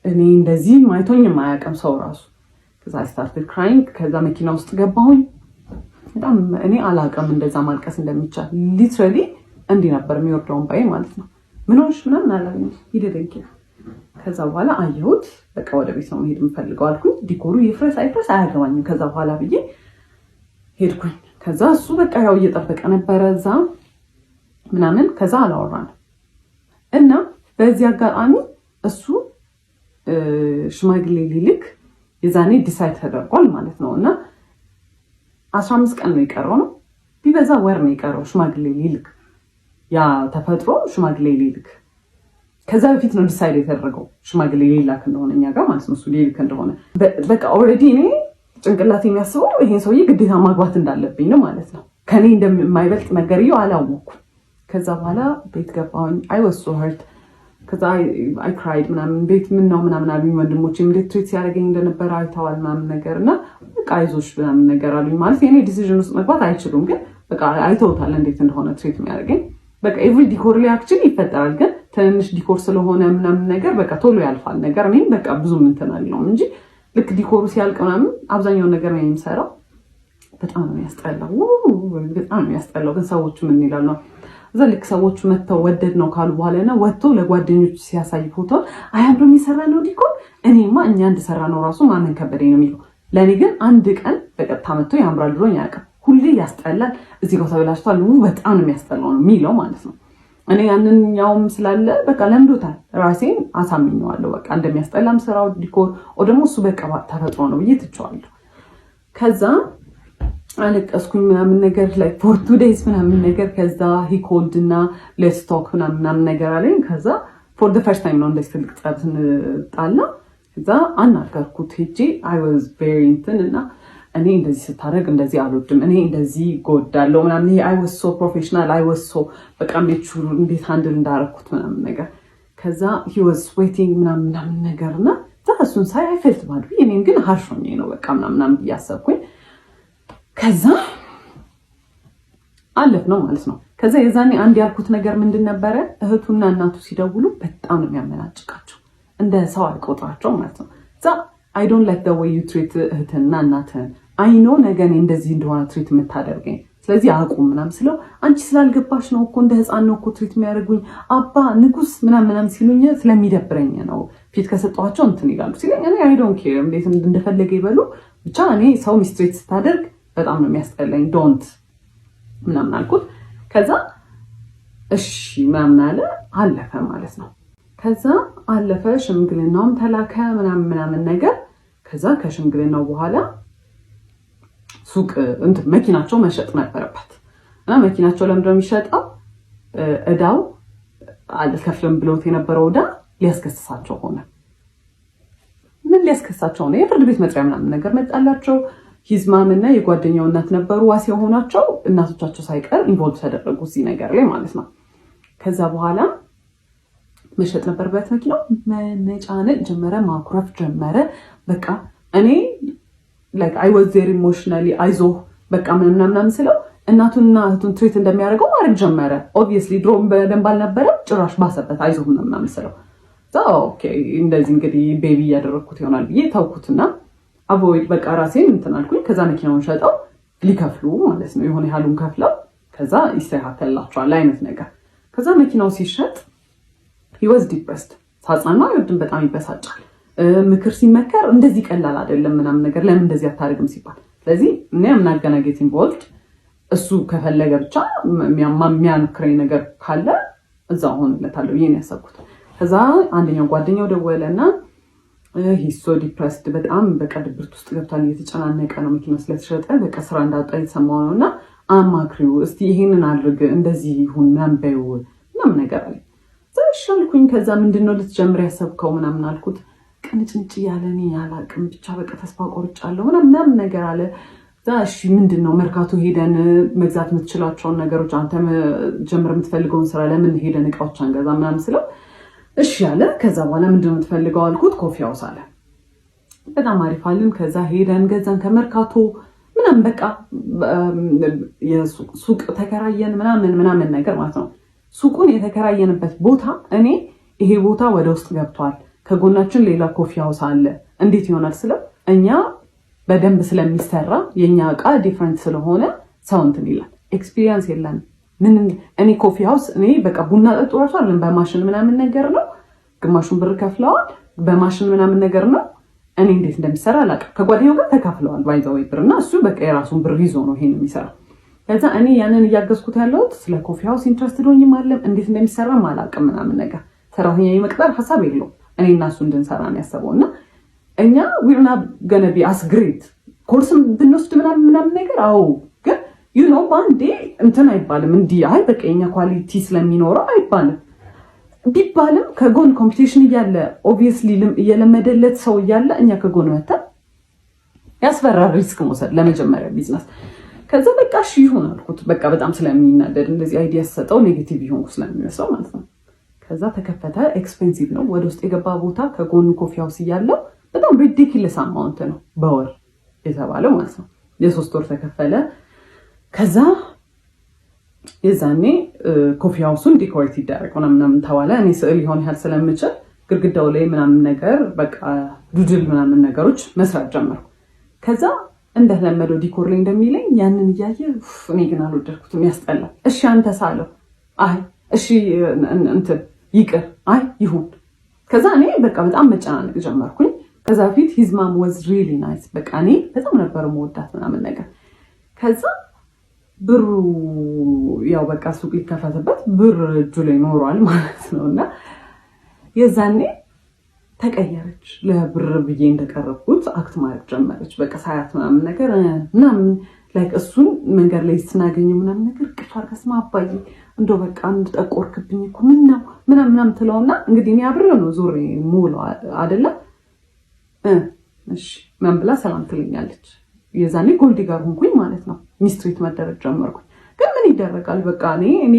[SPEAKER 2] እኔ እንደዚህ ማይቶኝ ማያቀም ሰው ራሱ። ከዛ started crying። ከዛ መኪና ውስጥ ገባሁኝ። በጣም እኔ አላቀም እንደዛ ማልቀስ እንደሚቻል ሊትራሊ እንዲህ ነበር የሚወርደውን ባይ ማለት ነው። ምን ሆነሽ ምናምን አላለኝ ይደደንኪ። ከዛ በኋላ አየሁት በቃ ወደ ቤት ነው መሄድ የምፈልገው አልኩኝ። ዲኮሩ ይፍረስ አይፍረስ አያገባኝም ከዛ በኋላ ብዬ ሄድኩኝ። ከዛ እሱ በቃ ያው እየጠበቀ ነበረ እዛ ምናምን። ከዛ አላወራንም እና በዚህ አጋጣሚ እሱ ሽማግሌ ሊልክ የዛኔ ዲሳይድ ተደርጓል ማለት ነው። እና 15 ቀን ነው የቀረው ነው ቢበዛ ወር ነው የቀረው ሽማግሌ ሊልክ ያ ተፈጥሮ ሽማግሌ ሊልክ። ከዛ በፊት ነው ዲሳይድ የተደረገው ሽማግሌ ሊላክ እንደሆነ እኛ ጋር ማለት ነው እሱ ሊልክ እንደሆነ። በቃ ኦልሬዲ እኔ ጭንቅላት የሚያስበው ይሄን ሰውዬ ግዴታ ማግባት እንዳለብኝ ነው ማለት ነው። ከኔ እንደማይበልጥ ነገርየው አላወኩም። ከዛ በኋላ ቤት ገባሁኝ። I was so hurt። ከዛ I cried ምናምን ቤት ምን ነው ምናምን አሉኝ ወንድሞቼ እንዴት ትሪት ሲያደርገኝ እንደነበረ አይተዋል ምናምን ነገርና በቃ አይዞሽ ምናምን ነገር አሉኝ። ማለት የኔ ዲሲዥን ውስጥ መግባት አይችሉም ግን በቃ አይተውታል እንዴት እንደሆነ ትሪት የሚያደርገኝ። በቃ ኤቭሪ ዲኮር ላይ አክቹሊ ይፈጠራል ግን ትንሽ ዲኮር ስለሆነ ምናምን ነገር በቃ ቶሎ ያልፋል ነገር። እኔም በቃ ብዙም እንትን አልለውም እንጂ ልክ ዲኮሩ ሲያልቅ ምናምን አብዛኛውን ነገር ነው የሚሰራው። በጣም ነው ያስጠላው፣ በጣም ነው ያስጠላው። ግን ሰዎቹ ምን ይላሉ ነው እዛ ልክ ሰዎቹ መተው ወደድ ነው ካሉ በኋላና ወጥቶ ለጓደኞቹ ሲያሳይ ፎቶ አያምርም የሰራ ነው ዲኮር። እኔማ እኛ እንደሰራ ነው ራሱ ማመን ከበደኝ ነው የሚለው። ለኔ ግን አንድ ቀን በቀጥታ መጥቶ ያምራል ብሎኝ አያውቅም። ሁሌ ያስጠላል፣ እዚህ ጋር ተበላሽቷል፣ በጣም ነው የሚያስጠላው ነው የሚለው ማለት ነው። እኔ ያንኛውም ስላለ በቃ ለምዶታል፣ ራሴን አሳምኘዋለሁ በቃ እንደሚያስጠላም ስራው ዲኮር ወይ ደግሞ እሱ በቃ ተፈጥሮ ነው ብዬ ትቼዋለሁ። ከዛ አለቀስኩኝ ምናምን ነገር ላይ for 2 days ምናምን ነገር። ከዛ he called እና let's talk ምናምን ነገር አለኝ። ከዛ for the first time ነው እንደዚህ ትልቅ ጸብ ስንጣላ። ከዛ አናገርኩት ሄጄ I was very እንትን እና እኔ እንደዚህ ስታደርግ እንደዚህ አልወድም፣ እኔ እንደዚህ ጎዳለሁ ምናምን። I was so professional I was so በቃ እንዴት ሃንድል እንዳደረኩት ምናምን ነገር። ከዛ he was sweating ምናምን ነገርና እሱን ሳይ I felt bad። እኔም ግን harsh ሆኜ ነው በቃ ምናምን እያሰብኩኝ ከዛ አለፍ ነው ማለት ነው። ከዛ የዛኔ አንድ ያልኩት ነገር ምንድን ነበረ፣ እህቱና እናቱ ሲደውሉ በጣም ነው የሚያመናጭቃቸው፣ እንደ ሰው አልቆጥራቸው ማለት ነው። ዛ I don't like the way you treat እህትና እናትህን። I know ነገ እኔ እንደዚህ እንደሆነ ትሪት የምታደርገኝ ስለዚህ አቁም ምናምን ስለው አንቺ ስላልገባሽ ነው እኮ እንደ ህፃን ነው እኮ ትሪት የሚያደርጉኝ አባ ንጉስ ምናምን ሲሉኝ ስለሚደብረኝ ነው ፊት ከሰጠኋቸው እንትን ይላሉ ሲለኝ እኔ አይ ዶንት ኬር እንዴት እንደፈለገ ይበሉ ብቻ እኔ ሰው ሚስትሬት ስታደርግ በጣም ነው የሚያስጠላኝ ዶንት ምናምን አልኩት። ከዛ እሺ ምናምን አለፈ ማለት ነው። ከዛ አለፈ ሽምግልናውም ተላከ ምናምን ነገር። ከዛ ከሽምግልናው በኋላ ሱቅ እንትን መኪናቸው መሸጥ ነበረበት እና መኪናቸው ለምንድነው የሚሸጠው? እዳው አልከፍልም ብሎት የነበረው እዳ ሊያስከስሳቸው ሆነ። ምን ሊያስከስሳቸው ሆነ? የፍርድ ቤት መጥሪያ ምናምን ነገር መጣላቸው። ሂዝማምና የጓደኛው እናት ነበሩ ዋስ የሆናቸው። እናቶቻቸው ሳይቀር ኢንቮልቭ ተደረጉ እዚህ ነገር ላይ ማለት ነው። ከዛ በኋላ መሸጥ ነበረበት መኪናው። መነጫነጭ ጀመረ፣ ማኩረፍ ጀመረ። በቃ እኔ like I was very emotionally አይዞህ በቃ ምናምን ስለው እናቱንና እህቱን ትሪት እንደሚያደርገው ማድረግ ጀመረ። ኦብቪየስሊ ድሮም በደንብ አልነበረ፣ ጭራሽ ባሰበት። አይዞህ ምናምን ስለው ኦኬ እንደዚህ እንግዲህ ቤቢ እያደረግኩት ይሆናል ብዬ ታውኩትና አቮይድ በቃ ራሴን እንትን አልኩኝ። ከዛ መኪናውን ሸጠው ሊከፍሉ ማለት ነው የሆነ ያህሉን ከፍለው ከዛ ይስተካከልላቸዋል አይነት ነገር። ከዛ መኪናው ሲሸጥ he was depressed። ሳጽናና ይወድም በጣም ይበሳጫል። ምክር ሲመከር እንደዚህ ቀላል አይደለም ምናምን ነገር ለምን እንደዚህ አታደርግም ሲባል፣ ስለዚህ እኔ አምናገናጌት ኢንቮልቭድ እሱ ከፈለገ ብቻ የሚያንክረኝ ነገር ካለ እዛው ሆንለታለሁ ይሄን ያሰብኩት። ከዛ አንደኛው ጓደኛው ደወለና he's so depressed በጣም በቃ ድብርት ውስጥ ገብቷል፣ እየተጨናነቀ ነው መኪና ስለተሸጠ በቃ ስራ እንዳጣ የተሰማው ነውና አማክሪው እስቲ ይሄንን አድርግ እንደዚህ ይሁን ምናምን ምናምን ነገር አለ። ዘሻልኩኝ። ከዛ ምንድነው ልትጀምር ያሰብከው ምናምን አልኩት። ቅንጭንጭ ያለ እኔ ያላቅም ብቻ በቃ ተስፋ ቆርጫለሁ ምናምን ነገር አለ። እሺ ምንድነው መርካቶ ሄደን መግዛት የምትችላቸውን ነገሮች አንተ ጀምር የምትፈልገውን ስራ ለምን ሄደን እቃዎች አንገዛ ምናምን ስለው እሺ አለ። ከዛ በኋላ ምንድነው የምትፈልገው አልኩት። ኮፊ ሃውስ አለ። በጣም አሪፍ አለን። ከዛ ሄደን ገዛን ከመርካቶ ምናምን በቃ የሱቅ ተከራየን ምናምን ነገር ማለት ነው። ሱቁን የተከራየንበት ቦታ እኔ ይሄ ቦታ ወደ ውስጥ ገብቷል፣ ከጎናችን ሌላ ኮፊ ሃውስ አለ እንዴት ይሆናል ስለው እኛ በደንብ ስለሚሰራ የኛ እቃ ዲፈረንት ስለሆነ ሰው እንትን ይላል። ኤክስፒሪየንስ የለንም። ምን እኔ ኮፊ ሃውስ እኔ በቃ ቡና ጠጡ ራሱ አይደለም በማሽን ምናምን ነገር ነው። ግማሹን ብር ከፍለዋል በማሽን ምናምን ነገር ነው። እኔ እንዴት እንደሚሰራ አላውቅም። ከጓደኛው ጋር ተካፍለዋል ባይዘው ብርና እሱ በቃ የራሱን ብር ይዞ ነው ይሄን የሚሰራው። ከዛ እኔ ያንን እያገዝኩት ያለሁት ስለ ኮፊ ሃውስ ኢንትረስትድ ሆኜ ማለም እንዴት እንደሚሰራ አላውቅም ምናምን ነገር። ሰራተኛ የመቅጠር ሐሳብ የለውም። እኔ እና እሱ እንድንሰራ ነው ያሰበውና እኛ ዊርና ገነቢ አስግሬት ኮርስም ብንወስድ ምናምን ነገር አዎ፣ ግን ዩ ኖ ባንዴ እንትን አይባልም። እንዲህ አይ በቃ የኛ ኳሊቲ ስለሚኖረው አይባልም። ቢባልም ከጎን ኮምፒቲሽን እያለ ኦብቪየስሊ እየለመደለት ሰው እያለ እኛ ከጎን መተን ያስፈራል ሪስክ መውሰድ ለመጀመሪያ ቢዝነስ። ከዛ በቃ እሺ ይሁን አልኩት። በቃ በጣም ስለሚናደድ እንደዚህ አይዲያ ሰጠው ኔጌቲቭ ይሆን ስለሚመስለው ማለት ነው። ከዛ ተከፈተ። ኤክስፔንሲቭ ነው። ወደ ውስጥ የገባ ቦታ ከጎኑ ኮፊ ሃውስ እያለው በጣም ሪዲኩለስ አማውንት ነው በወር የተባለው ማለት ነው። የ3 ወር ተከፈለ። ከዛ የዛኔ ኮፊ ሃውሱን ዲኮሬት ይደረግ ምናምን ተባለ። እኔ ስዕል ይሆን ያህል ስለምችል ግድግዳው ላይ ምናምን ነገር በቃ ዱድል ምናምን ነገሮች መስራት ጀመርኩ። ከዛ እንደተለመደው ዲኮር ላይ እንደሚለኝ ያንን እያየ እኔ ግን አልወደድኩትም፣ ያስጠላል። እሺ አንተ ሳለው አይ እሺ እንትን ይቅር አይ ይሁን። ከዛ እኔ በቃ በጣም መጨናነቅ ጀመርኩኝ። ከዛ በፊት ሂዝ ማም ዋዝ ሪሊ ናይስ። በቃ እኔ በጣም ነበር መወዳት ምናምን ነገር። ከዛ ብሩ ያው በቃ ሱቅ ሊከፈትበት ብር እጁ ላይ ኖሯል ማለት ነው። እና የዛኔ ተቀየረች። ለብር ብዬ እንደቀረብኩት አክት ማድረግ ጀመረች። በቃ ሳያት ምናምን ነገር ምናምን ላይክ እሱን መንገድ ላይ ስናገኘው ምናምን ነገር ቅፍ አድርጋ ስማ አባዬ እንደው በቃ እንድጠቆርክብኝ እኮ ምን ነው ምናምን ትለውና እንግዲህ እኔ አብሬው ነው ዞሬ ሙሉ አይደለም እሺ ምን ብላ ሰላም ትለኛለች። የዛኔ ጎልዲ ጋር ሆንኩኝ ማለት ነው። ሚስትሪት መደረግ ጀመርኩኝ። ግን ምን ይደረጋል በቃ እኔ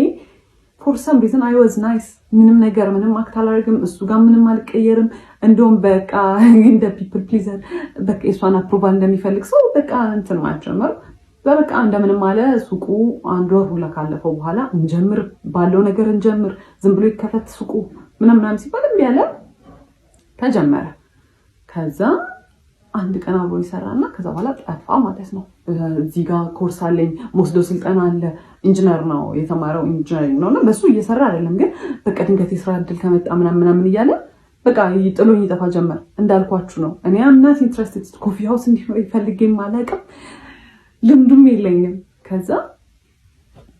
[SPEAKER 2] for some reason I was nice። ምንም አክት አላደርግም፣ እሱ ጋር ምንም አልቀየርም። እንደውም በቃ እንደ ፒፕል ፕሊዘር በቃ እሷን አፕሮቫል እንደሚፈልግ ሰው በቃ እንትን ማጀመር በቃ እንደምንም አለ። ሱቁ 1 ወር ሁላ ካለፈው በኋላ እንጀምር ባለው ነገር እንጀምር፣ ዝም ብሎ ይከፈት ሱቁ ምናምን ሲባል እምቢ አለ። ተጀመረ። ከዛ አንድ ቀን አብሮ ይሰራና ከዛ በኋላ ጠፋ ማለት ነው። እዚህ ጋር ኮርስ አለኝ ወስዶ ስልጠና አለ። ኢንጂነር ነው የተማረው ኢንጂነሪንግ ነውና በሱ እየሰራ አይደለም ግን በቃ ድንገት የስራ እድል ከመጣ ምናምን እያለ በቃ ጥሎኝ ይጠፋ ጀመር። እንዳልኳችሁ ነው እኔ አምናት ኢንትረስትድ ኮፊ ሃውስ እንዲኖር ይፈልገኝ ማለቅም ልምዱም የለኝም። ከዛ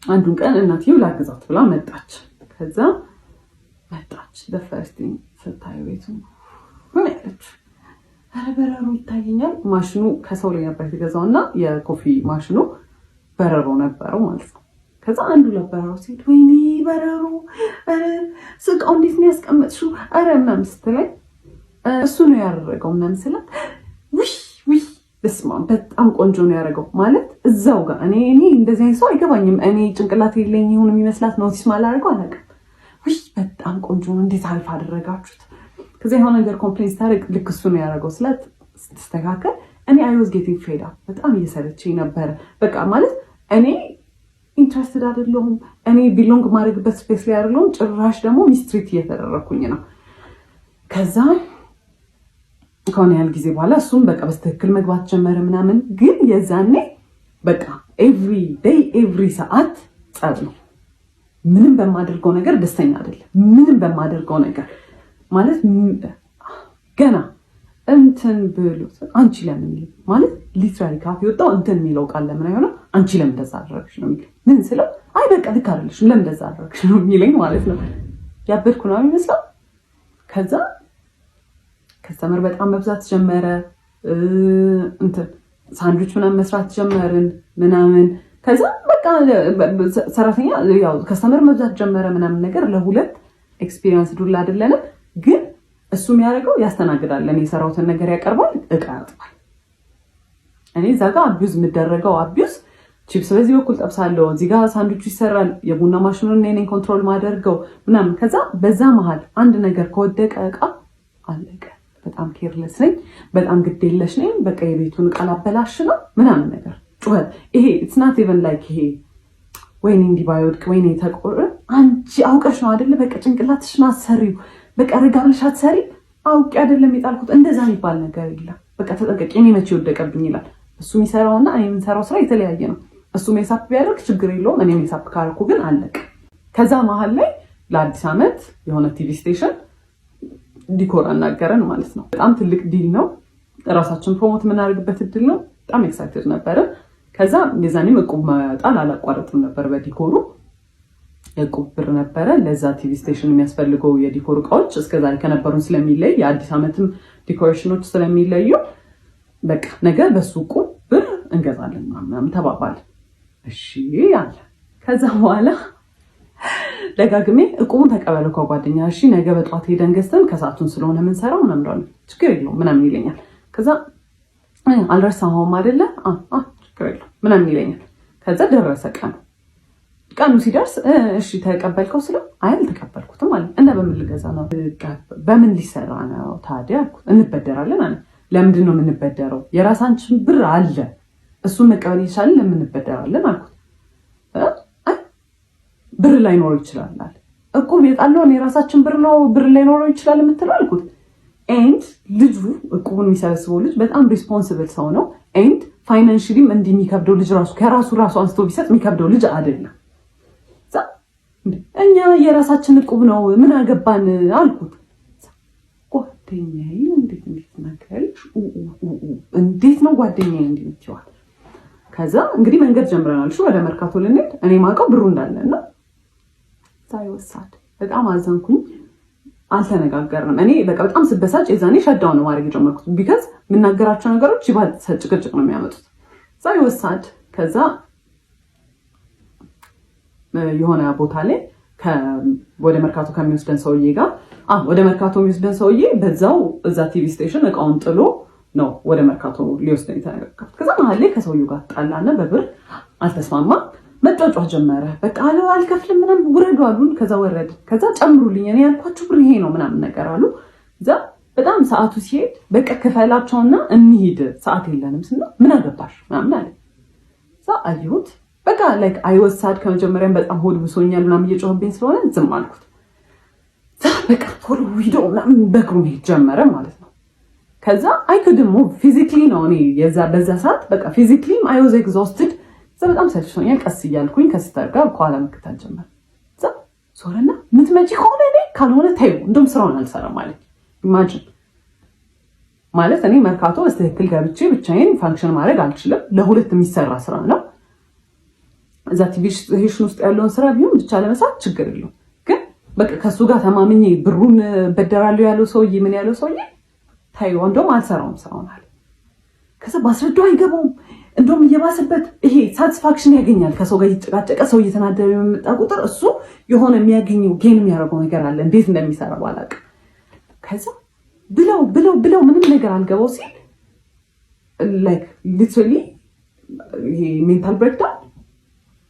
[SPEAKER 2] አንዱን ቀን እናትየው ላግዛት ብላ መጣች። ከዛ መጣች ለፈርስቲንግ ስታይ ቤቱ ምን ያለች አረ በረሮ ይታየኛል። ማሽኑ ከሰው ላይ ነበር የተገዛውና የኮፊ ማሽኑ በረሮ ነበረው ማለት ነው። ከዛ አንዱ ለበረሮ ሲል ወይኔ በረሮ አረ ስቃው እንዴት ነው ያስቀመጥሽው አረ ምናምን ስትለኝ እሱ ነው ያደረገው ምናምን ስላት ውይ በስመ አብ በጣም ቆንጆ ነው ያደረገው ማለት እዛው ጋር እኔ እንደዚህ አይነት ሰው አይገባኝም። እኔ ጭንቅላት የለኝ ይሁን የሚመስላት ኖቲስ ማላደርገው አላውቅም። ውይ በጣም ቆንጆ ነው እንዴት አሪፍ አደረጋችሁት። ከዛ የሆነ ነገር ኮምፕሌን ስታደርግ ልክ እሱ ነው ያደረገው ስላት ስትስተካከል እኔ አይ ዋዝ ጌቲንግ ፌድ አፕ በጣም እየሰለቸኝ ነበረ። በቃ ማለት እኔ ኢንትረስትድ አይደለሁም እኔ ቢሎንግ ማድረግበት ስፔስ ላይ አይደለሁም። ጭራሽ ደግሞ ሚስትሪት እየተደረኩኝ ነው። ከዛ ከሆነ ያህል ጊዜ በኋላ እሱም በቃ በስትክክል መግባት ጀመረ ምናምን። ግን የዛኔ በቃ ኤቭሪ ዴይ ኤቭሪ ሰዓት ጸብ ነው። ምንም በማደርገው ነገር ደስተኛ አይደለም። ምንም በማደርገው ነገር ማለት ገና እንትን ብሎት አንቺ ለምን ማለት ሊትራሊ ካፍ የወጣው እንትን የሚለው ቃል ለምን አይሆነ አንቺ ለምን እንደዛ አደረግሽ ነው የሚለው። ምን ስለው አይ በቃ ልክ አይደለሽም ለምን እንደዛ አደረግሽ ነው የሚለኝ ማለት ነው። ያበድኩ ነው የሚመስለው። ከዛ ከስተመር በጣም መብዛት ጀመረ። እንትን ሳንድዊች ምናምን መስራት ጀመርን ምናምን። ከዛ በቃ ሰራተኛ ያው ከስተመር መብዛት ጀመረ ምናምን ነገር ለሁለት ኤክስፒሪየንስ ዱላ አይደለንም። ግን እሱ የሚያደርገው ያስተናግዳል፣ እኔ የሰራሁትን ነገር ያቀርባል፣ እቃ ያጥባል። እኔ እዛ ጋር አቢዩዝ የምደረገው አቢዩዝ ቺፕስ በዚህ በኩል ጠብሳለሁ፣ እዚህ ጋር ሳንድዊቹ ይሰራል፣ የቡና ማሽኑን እኔ ነኝ ኮንትሮል ማደርገው ምናምን። ከዛ በዛ መሀል አንድ ነገር ከወደቀ እቃ አለቀ። በጣም ኬርለስ ነኝ፣ በጣም ግዴለሽ ነኝ። በቃ የቤቱን እቃ ላበላሽ ነው ምናምን ነገር ጩኸት። ይሄ ኢትስ ናት ኢቨን ላይክ ይሄ ወይኔ እንዲህ ባይወድቅ ወይኔ ተቆረ አንቺ አውቀሽ ነው አይደለ? በቃ ጭንቅላትሽን አትሰሪው፣ በቃ ረጋ ብለሽ አትሰሪ። አውቄ አይደለም የጣልኩት እንደዛ የሚባል ነገር የለም። በቃ ተጠንቀቂ፣ እኔ መቼ ወደቀብኝ ይላል። እሱ የሚሰራውና እኔ የምንሰራው ስራ የተለያየ ነው። እሱ ሜሳፕ ቢያደርግ ችግር የለውም፣ እኔ ሜሳፕ ካደረኩ ግን አለቅ። ከዛ መሀል ላይ ለአዲስ ዓመት የሆነ ቲቪ ስቴሽን ዲኮር አናገረን ማለት ነው። በጣም ትልቅ ዲል ነው፣ ራሳችን ፕሮሞት የምናደርግበት እድል ነው። በጣም ኤክሳይትድ ነበረ። ከዛ የዛኔም እቁብ መጣል አላቋረጥም ነበር በዲኮሩ። የእቁብ ብር ነበረ ለዛ ቲቪ ስቴሽን የሚያስፈልገው የዲኮር እቃዎች እስከዛሬ ከነበሩን ስለሚለይ የአዲስ ዓመትም ዲኮሬሽኖች ስለሚለዩ በቃ ነገር በሱ እቁብ ብር እንገዛለን ምናምን ተባባል። እሺ አለ። ከዛ በኋላ ደጋግሜ እቁቡን ተቀበለው ከጓደኛ እሺ ነገ በጠዋት ሄደን ገዝተን ከሰዓቱን ስለሆነ የምንሰራው ምናምን ችግር የለውም ምናምን ይለኛል። ከዛ አልረሳኸውም አይደለ ችግር የለውም ምናምን ይለኛል። ከዛ ደረሰ ቀኑ ሲደርስ እሺ ተቀበልከው ስለው አይ አልተቀበልኩትም አለ። እና በምን ልገዛ ነው? በምን ሊሰራ ነው ታዲያ አልኩት። እንበደራለን አለ። ለምንድን ነው የምንበደረው? የራሳችን ብር አለ እሱን መቀበል ይቻላል ለምን እንበደራለን አልኩት። ብር ላይኖረው ይችላል አለ። እቁብ የጣለውን የራሳችን ብር ነው ብር ላይኖረው ይችላል የምትለው አልኩት። ኤንድ ልጁ እቁቡን የሚሰበስበው ልጅ በጣም ሪስፖንሲብል ሰው ነው። ኤንድ ፋይናንሽሊም እንዲህ የሚከብደው ልጅ ከራሱ አንስቶ ቢሰጥ የሚከብደው ልጅ አይደለም። እኛ የራሳችን እቁብ ነው ምን አገባን አልኩት። ጓደኛዬ እንዴት ናከልሽ እንዴት ነው ጓደኛዬ እንዴት ይችላል። ከዛ እንግዲህ መንገድ ጀምረናል። እሺ ወደ መርካቶ ልንሄድ እኔ ማውቀው ብሩ እንዳለና ሳይወሳድ በጣም አዘንኩኝ። አልተነጋገርንም። እኔ በቃ በጣም ስበሳጭ የዛኔ ሸዳውን ነው ማድረግ የጀመርኩት። ቢካዝ የምናገራቸው ነገሮች ይባልጥ ጭቅጭቅ ነው የሚያመጡት። ሳይወሳድ ከዛ የሆነ ቦታ ላይ ወደ መርካቶ ከሚወስደን ሰውዬ ጋር ወደ መርካቶ የሚወስደን ሰውዬ በዛው እዛ ቲቪ ስቴሽን እቃውን ጥሎ ነው ወደ መርካቶ ሊወስደን የተነጋገርኩት። ከዛ መሀል ላይ ከሰውዬው ጋር ጣላና በብር አልተስማማ መጫጫ ጀመረ። በቃ አልከፍልም ምናምን ውረዱ አሉን። ከዛ ወረድ። ከዛ ጨምሩልኝ እኔ ያልኳችሁ ብር ይሄ ነው ምናምን ነገር አሉ። እዛ በጣም ሰዓቱ ሲሄድ በቃ ክፈላቸውና እንሂድ ሰዓት የለንም ስንል ምን አገባሽ ምናምን አለ። እዛ አየሁት በቃ ላይክ አይወሳድ ከመጀመሪያም በጣም ሆድ ብሶኛል ምናምን እየጮህብኝ ስለሆነ ዝም አልኩት። በቃ ቶሎ ሂዶ ምናምን በእግሩ መሄድ ጀመረ ማለት ነው። ከዛ አይ ኩድንት ሙቭ ፊዚካሊ ነው እኔ በዛ ሰዓት በቃ ፊዚካሊም አይ ዋዝ ኤግዞስትድ። በጣም ሰልችቶኛል። ቀስ እያልኩኝ ከስተር ጋር ከኋላ መከታተል ጀመር። እዛ ዞረና ምትመጪ ከሆነ እኔ ካልሆነ ተይው እንደውም ስራውን አልሰራም ማለት ኢማጂን ማለት እኔ መርካቶ በትክክል ገብቼ ብቻዬን ፋንክሽን ማድረግ አልችልም። ለሁለት የሚሰራ ስራ ነው። እዛ ቲቪ ስቴሽን ውስጥ ያለውን ስራ ቢሆን ብቻ ለመስራት ችግር የለውም። ግን በቃ ከሱ ጋር ተማምኜ ብሩን በደራለሁ ያለው ሰውዬ ምን ያለው ሰውዬ ታዩ እንደውም አልሰራውም ስራውን አለ። ከዛ ባስረዳው አይገባውም። እንደውም እየባሰበት ይሄ ሳቲስፋክሽን ያገኛል። ከሰው ጋር እየተጨቃጨቀ ሰው እየተናደረ የሚመጣ ቁጥር እሱ የሆነ የሚያገኘው ጌን የሚያደርገው ነገር አለ። እንዴት እንደሚሰራ ባላውቅም ከዛ ብለው ምንም ነገር አልገባው ሲል ላይክ ሊትራሊ ይሄ ሜንታል ብሬክዳውን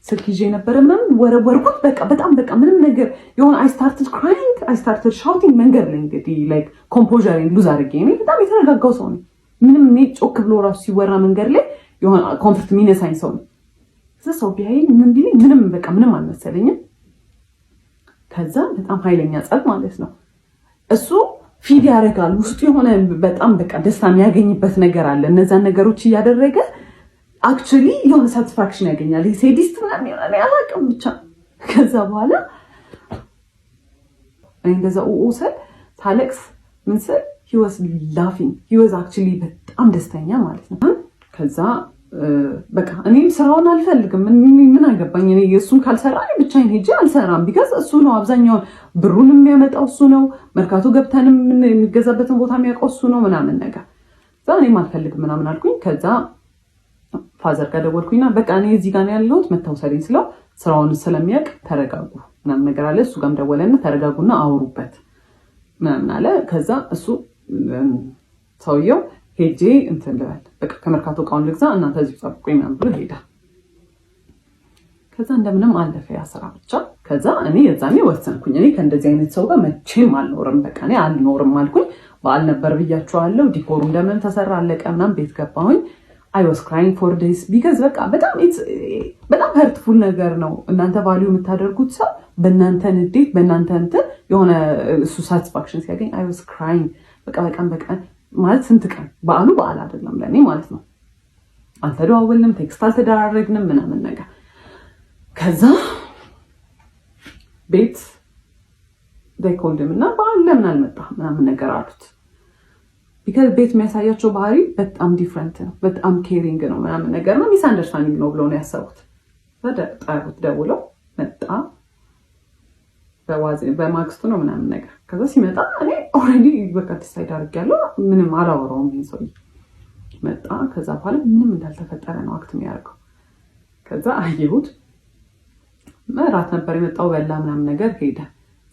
[SPEAKER 2] ስልክ ይዤ ነበረ ምናምን ወረወርኩት። በጣም ምንም ነገር የሆነ አይ ስታርትድ ክራይንግ አይ ስታርትድ ሻውቲንግ መንገድ ላይ እንግዲህ ላይክ ኮምፖዘሬን ሉዝ አድርጌ እኔ በጣም የተረጋጋው ሰው ነኝ። ምንም እኔ ጮክ ብሎ ራሱ ሲወራ መንገድ ላይ የሆነ ኮንፈርት የሚነሳኝ ሰው ነው። ከዛ ሰው ቢያየኝ ምን ቢለኝ ምንም አልመሰለኝም። ከዛ በጣም ኃይለኛ ጸብ ማለት ነው። እሱ ፊድ ያደርጋል ውስጡ የሆነ በጣም ደስታ የሚያገኝበት ነገር አለ። እነዛን ነገሮች እያደረገ አክቹሊ የሆነ ሳቲስፋክሽን ያገኛል። ሴዲስት ምናምን ይሆናል አላውቅም ብቻ። ከዛ በኋላ እንደዛ ኡኡሰል ታለቅስ ምን ስል he was laughing he was actually በጣም ደስተኛ ማለት ነው። ከዛ በቃ እኔም ስራውን አልፈልግም ምን አገባኝ እኔ እሱን ካልሰራ ብቻዬን ሄጄ አልሰራም። ቢካዝ እሱ ነው አብዛኛውን ብሩን የሚያመጣው እሱ ነው። መርካቶ ገብተንም የሚገዛበትን ቦታ የሚያውቀው እሱ ነው ምናምን ነገር እዛ እኔም አልፈልግም ምናምን አልኩኝ። ከዛ ፋዘር ጋር ደወልኩኝና በቃ እኔ እዚህ ጋር ነው ያለሁት መታወሰሪኝ ስለው ስራውን ስለሚያውቅ ተረጋጉ ምናምን ነገር አለ። እሱ ጋርም ደወለና ተረጋጉና አውሩበት ምናምን አለ። ከዛ እሱ ሰውየው ሄጄ እንትን ልበል በቃ ከመርካቶ እቃውን ልግዛ እናንተ እዚህ ጠብቁኝ ምናምን ብሎ ሄዳ። ከዛ እንደምንም አለፈ ያ ስራ ብቻ። ከዛ እኔ የዛኔ ወሰንኩኝ እኔ ከእንደዚህ አይነት ሰው ጋር መቼም አልኖርም። በቃ እኔ አልኖርም አልኩኝ። በዓል ነበር ብያቸዋለሁ። ዲኮሩ እንደምን ተሰራ አለቀ ምናምን ቤት ገባሁኝ። I was crying for this because በቃ በጣም hurtful ነገር ነው። እናንተ ቫልዩ የምታደርጉት ሰው በእናንተ ንዴት በእናንተ እንትን የሆነ እሱ ሳቲስፋክሽን ሲያገኝ I was crying በቃ ማለት ስንት ቀን በዓል አይደለም ለእኔ ማለት ነው። አልተደዋወልንም፣ ቴክስት አልተደራረግንም ምናምን ነገር። ከዛ ቤት they called him እና በዓል ለምን አልመጣህ ምናምን ነገር አሉት። ቢካዝ ቤት የሚያሳያቸው ባህሪ በጣም ዲፍረንት ነው። በጣም ኬሪንግ ነው ምናምን ነገር ነው። ሚስ አንደርስታንዲንግ ነው ብለው ነው ያሰቡት። ጠሩት፣ ደውለው መጣ። በማግስቱ ነው ምናምን ነገር። ከዛ ሲመጣ እኔ ኦልሬዲ በቃ ዲሳይድ አድርጌያለሁ። ምንም አላወራውም። ይሄን ሰውዬ መጣ። ከዛ በኋላ ምንም እንዳልተፈጠረ ነው አክት የሚያደርገው። ከዛ አየሁት። እራት ነበር የመጣው በላ ምናምን ነገር ሄደ።